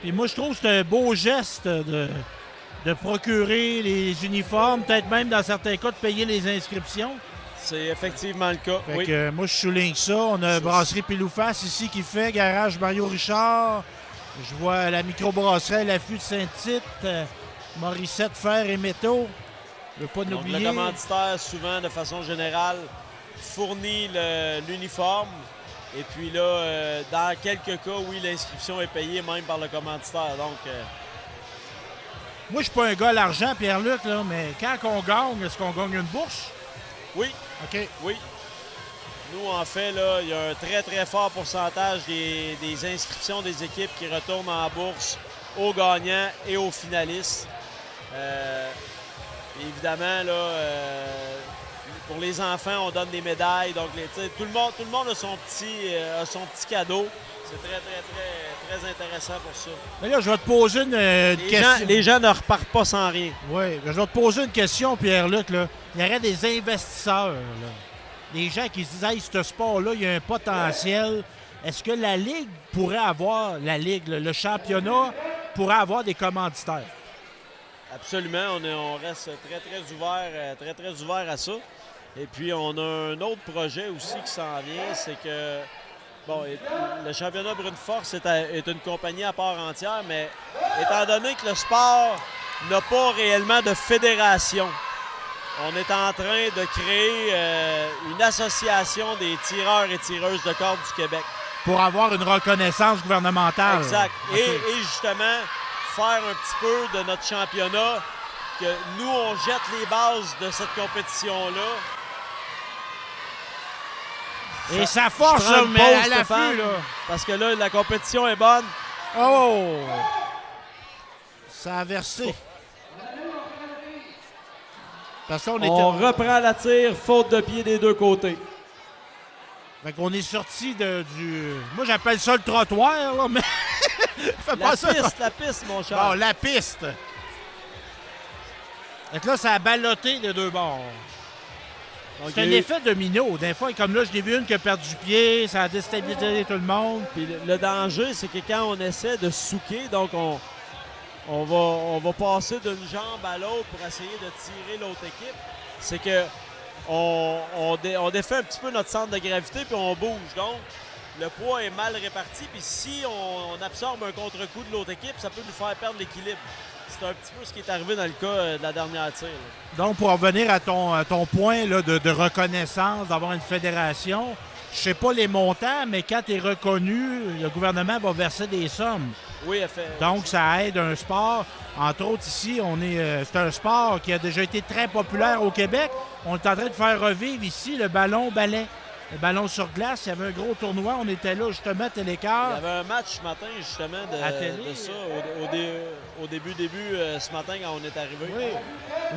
Puis moi, je trouve que c'est un beau geste de procurer les uniformes, peut-être même dans certains cas de payer les inscriptions. C'est effectivement le cas, Fait oui. que, moi, je souligne ça. On a Brasserie Pilouface ici qui fait, Garage Mario Richard. Je vois la microbrasserie à l'affût de Saint-Tite, Morissette, Fer et Métaux. Je ne veux pas Donc, l'oublier. le commanditaire, souvent, de façon générale, fournit l'uniforme. Et puis là, dans quelques cas, oui, l'inscription est payée même par le commanditaire. Donc, moi, je suis pas un gars à l'argent, Pierre-Luc, là, mais quand on gagne, est-ce qu'on gagne une bourse? oui, OK. oui. Nous, en fait, là, il y a un très, très fort pourcentage des inscriptions des équipes qui retournent en bourse aux gagnants et aux finalistes. Évidemment, là, pour les enfants, on donne des médailles. Donc, tout le monde a son petit cadeau. C'est très, très, très, très intéressant pour ça. Mais là, je vais te poser une question. Les gens ne repartent pas sans rien. Oui, je vais te poser une question, Pierre-Luc. Là. Il y aurait des investisseurs, là. Des gens qui se disent, hey, ce sport-là, il y a un potentiel. Est-ce que la Ligue pourrait avoir, le championnat pourrait avoir des commanditaires? Absolument. On reste très, très ouvert à ça. Et puis, on a un autre projet aussi qui s'en vient, c'est que bon, le championnat Brune Force est une compagnie à part entière, mais étant donné que le sport n'a pas réellement de fédération, on est en train de créer une association des tireurs et tireuses de corde du Québec. Pour avoir une reconnaissance gouvernementale. Exact. OK. Et justement, faire un petit peu de notre championnat, que nous, on jette les bases de cette compétition-là. Et ça force, Je prends une mais pause, à l'affût, Stéphane, là. parce que là, la compétition est bonne. Oh! Ça a versé. Parce qu'on On reprend la tire, faute de pied des deux côtés. Fait qu'on est sorti du... Moi, j'appelle ça le trottoir, là, mais... Fais pas ça. La piste, mon cher. Bon, la piste. Fait que là, ça a ballotté des deux bords. Donc, C'est un il y a eu- effet domino. Des fois, comme là, je l'ai vu une qui a perdu pied, ça a déstabilisé tout le monde. Puis le danger, c'est que quand on essaie de souquer, donc on va passer d'une jambe à l'autre pour essayer de tirer l'autre équipe, c'est que on défait un petit peu notre centre de gravité puis on bouge. Donc, le poids est mal réparti. Puis si on absorbe un contre-coup de l'autre équipe, ça peut nous faire perdre l'équilibre. C'est un petit peu ce qui est arrivé dans le cas de la dernière tire. Là. Donc, pour revenir à ton point là, de reconnaissance, d'avoir une fédération, je sais pas les montants, mais quand tu es reconnu, le gouvernement va verser des sommes. Oui, elle fait. Donc, ça aide un sport. Entre autres, ici, c'est un sport qui a déjà été très populaire au Québec. On est en train de faire revivre ici le ballon-ballet. Le ballon sur glace, il y avait un gros tournoi. On était là, justement, à Il y Télécart. avait un match ce matin, justement, À télé. de ça, au début, ce matin, quand on est arrivé. Oui.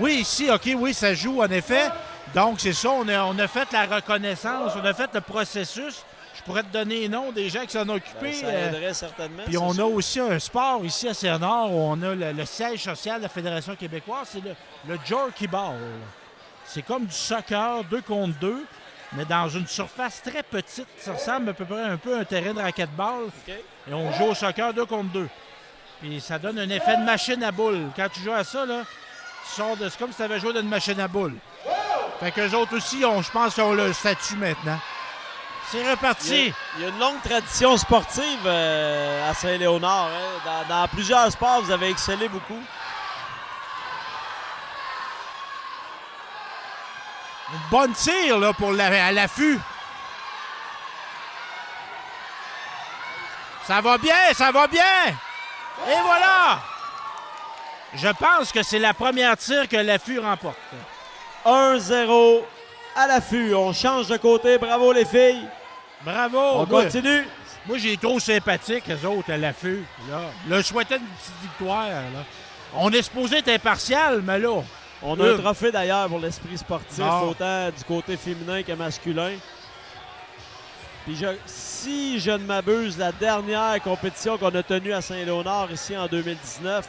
Oui, ici, OK, oui, ça joue, en effet. Donc, c'est ça, on a fait la reconnaissance, on a fait le processus. Je pourrais te donner les noms des gens qui s'en ont occupés. Ça aiderait certainement. Puis on a aussi un sport ici à Saint-Nord où on a le siège social de la Fédération québécoise, c'est le Jerky Ball. C'est comme du soccer 2 contre 2, mais dans une surface très petite. Ça ressemble à peu près un peu à un terrain de racquetball. OK. Et on joue au soccer 2 contre 2. Puis ça donne un effet de machine à boules. Quand tu joues à ça, là, c'est comme si tu avais joué dans une machine à boules. Fait qu'eux autres aussi, je pense qu'ils ont le statut maintenant. C'est reparti. Il y a une longue tradition sportive à Saint-Léonard. Hein. Dans plusieurs sports, vous avez excellé beaucoup. Une bonne tire là, à l'affût. Ça va bien, ça va bien. Et voilà. Je pense que c'est la première tire que l'affût remporte. 1-0 à l'affût. On change de côté. Bravo les filles. Bravo. On continue. Moi, j'ai trop sympathique, eux autres, à l'affût. Là, je souhaitais une petite victoire. Là. On est supposé être impartial, mais là... On a un trophée d'ailleurs pour l'esprit sportif, Ah. autant du côté féminin que masculin. Puis si je ne m'abuse, la dernière compétition qu'on a tenue à Saint-Léonard ici en 2019,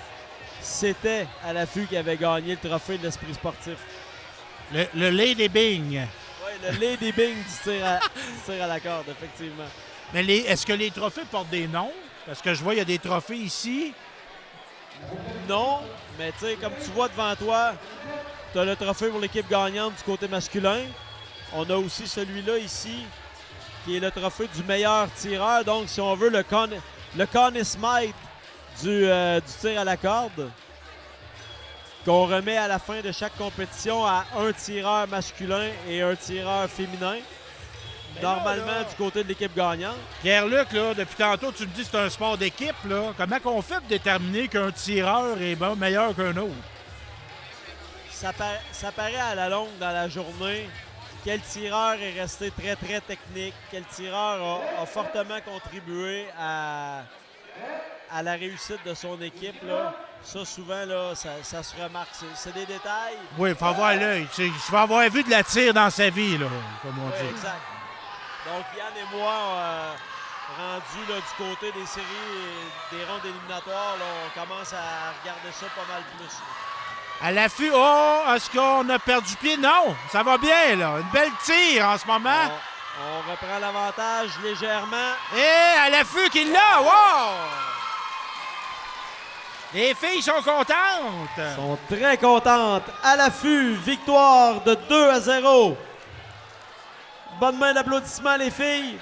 c'était à l'affût qui avait gagné le trophée de l'esprit sportif. Le Lady Bing. Oui, le Lady Bing du tir à la corde, effectivement. Mais est-ce que les trophées portent des noms? Parce que je vois, il y a des trophées ici. Non, mais tu sais, comme tu vois devant toi, tu as le trophée pour l'équipe gagnante du côté masculin. On a aussi celui-là ici, qui est le trophée du meilleur tireur. Donc, si on veut, le Conn Smythe du tir à la corde, qu'on remet à la fin de chaque compétition à un tireur masculin et un tireur féminin. Normalement, du côté de l'équipe gagnante. Pierre-Luc, là, depuis tantôt, tu me dis que c'est un sport d'équipe. Là. Comment on fait pour déterminer qu'un tireur est meilleur qu'un autre? Ça paraît à la longue dans la journée quel tireur est resté très, très technique, quel tireur a fortement contribué à la réussite de son équipe. Là. Ça, souvent, là, ça se remarque. C'est des détails. Oui, il faut avoir l'œil. Je vais avoir vu de la tire dans sa vie, là, comme on dit. Exact. Donc, Yann et moi, rendus là, du côté des séries et des rondes éliminatoires, là, on commence à regarder ça pas mal plus. Là. À l'affût, est-ce qu'on a perdu pied? Non, ça va bien, là. Une belle tire en ce moment. On reprend l'avantage légèrement. Et à l'affût qu'il l'a, wow! Les filles sont contentes. Elles sont très contentes. À l'affût, victoire de 2-0. Bonne main d'applaudissements, les filles.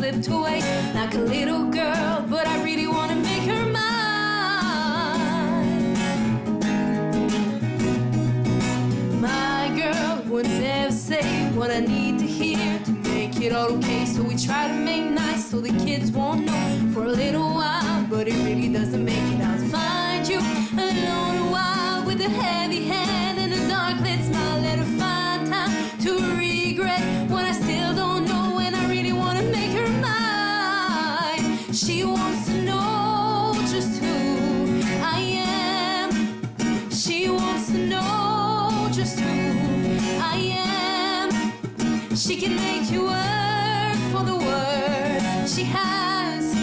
slipped away like a little girl, but I really want to make her mine. My girl would never say what I need to hear to make it all okay, so we try to make nice so the kids won't know for a little while, but it really doesn't make it. I'll find you alone a while with a heavy hand and a dark lit smile. Let her find time to regret when I still don't know, and I really want to make her mine. She wants to know just who I am. She wants to know just who I am. She can make you work for the word she has.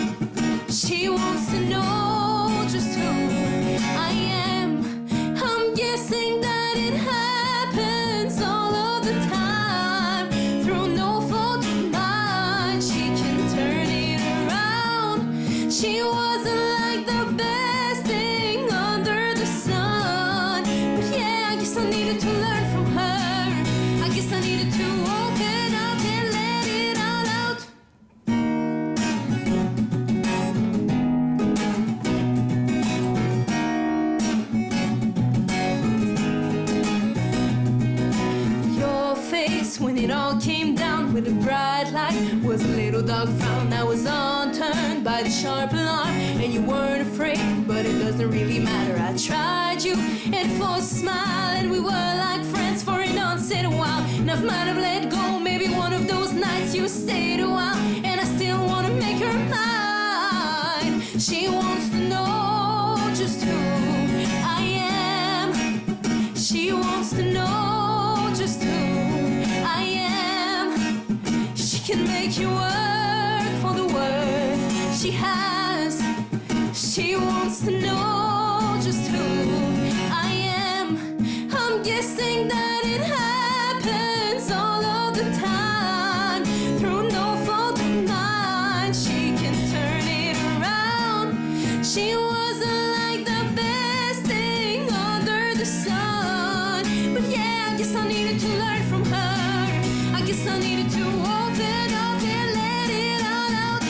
She wants to know just who I am. I'm guessing that it happens all of the time through no fault of mine. She can turn it around. She wasn't like the best thing under the sun, but yeah, I guess I needed to learn from her. I guess I needed to open up and let it all out. Your face when it all came down with a bright light was a little dark frown that was unturned by the sharp alarm, and you weren't afraid, but it doesn't really matter. I tried you and forced a smile, and we were like friends for an unsaid while. Enough might have let go, maybe one of those nights you stayed a while, and I still want to make her mine. She wants to know just who I am. She wants to know just who I am. She can make you work for the worth she has. She wants to know just who I am. I'm guessing that it happens all of the time through no fault of mine. She can turn it around. She wasn't like the best thing under the sun, but yeah, I guess I needed to learn from her. I guess I needed to open up and let it all out.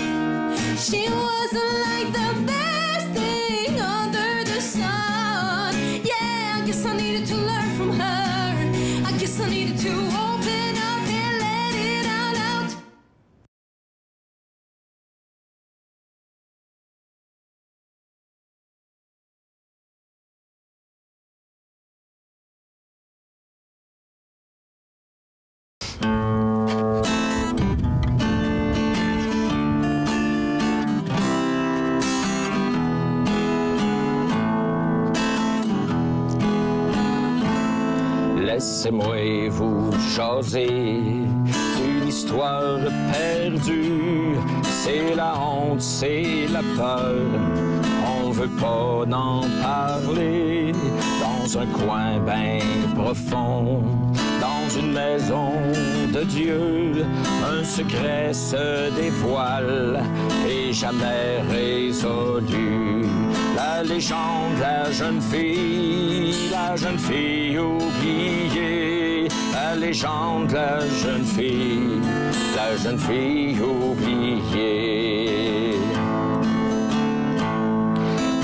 She wasn't like the best thing under the sun. Yeah, I guess I needed to learn from her. I guess I needed to open up and let it all out. Laissez-moi vous jaser d'une histoire perdue. C'est la honte, c'est la peur, on veut pas en parler. Dans un coin bien profond, dans une maison de Dieu, un secret se dévoile et jamais résolu. La légende, la jeune fille oubliée. La légende, la jeune fille oubliée.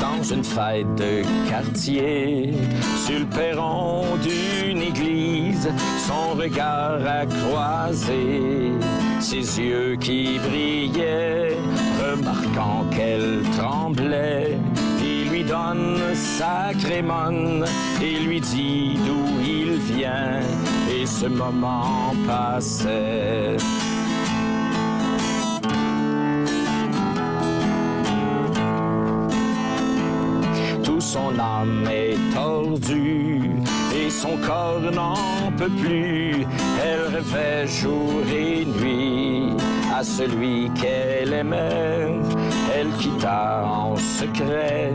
Dans une fête de quartier, sur le perron d'une église, son regard a croisé ses yeux qui brillaient, remarquant qu'elle tremblait. Il lui donne sa crémone et lui dit d'où il vient, et ce moment passait. Tout son âme est tordue et son corps n'en peut plus. Elle rêvait jour et nuit à celui qu'elle aimait. Elle quitta en secret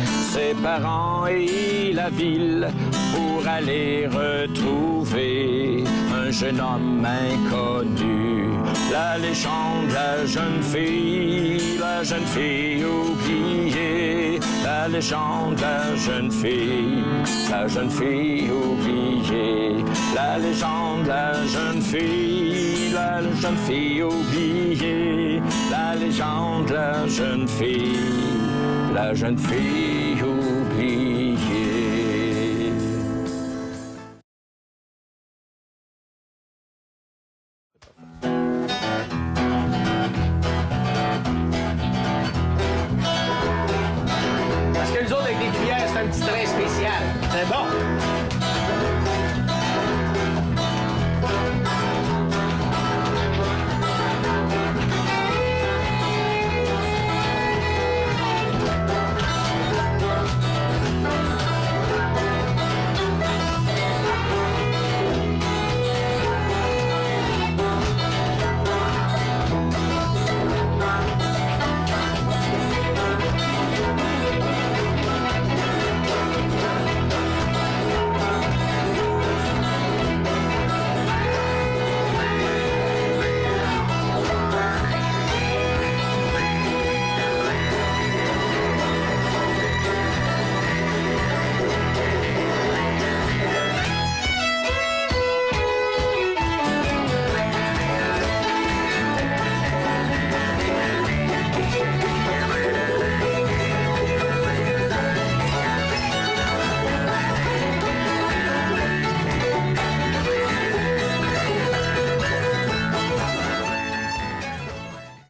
ses parents et la ville pour aller retrouver un jeune homme inconnu. La légende, la jeune fille oubliée. La légende, la jeune fille oubliée. La légende, la jeune fille oubliée. chante la jeune fille oubliée. Parce que nous autres, avec des cuillères, c'est un petit train spécial. C'est bon.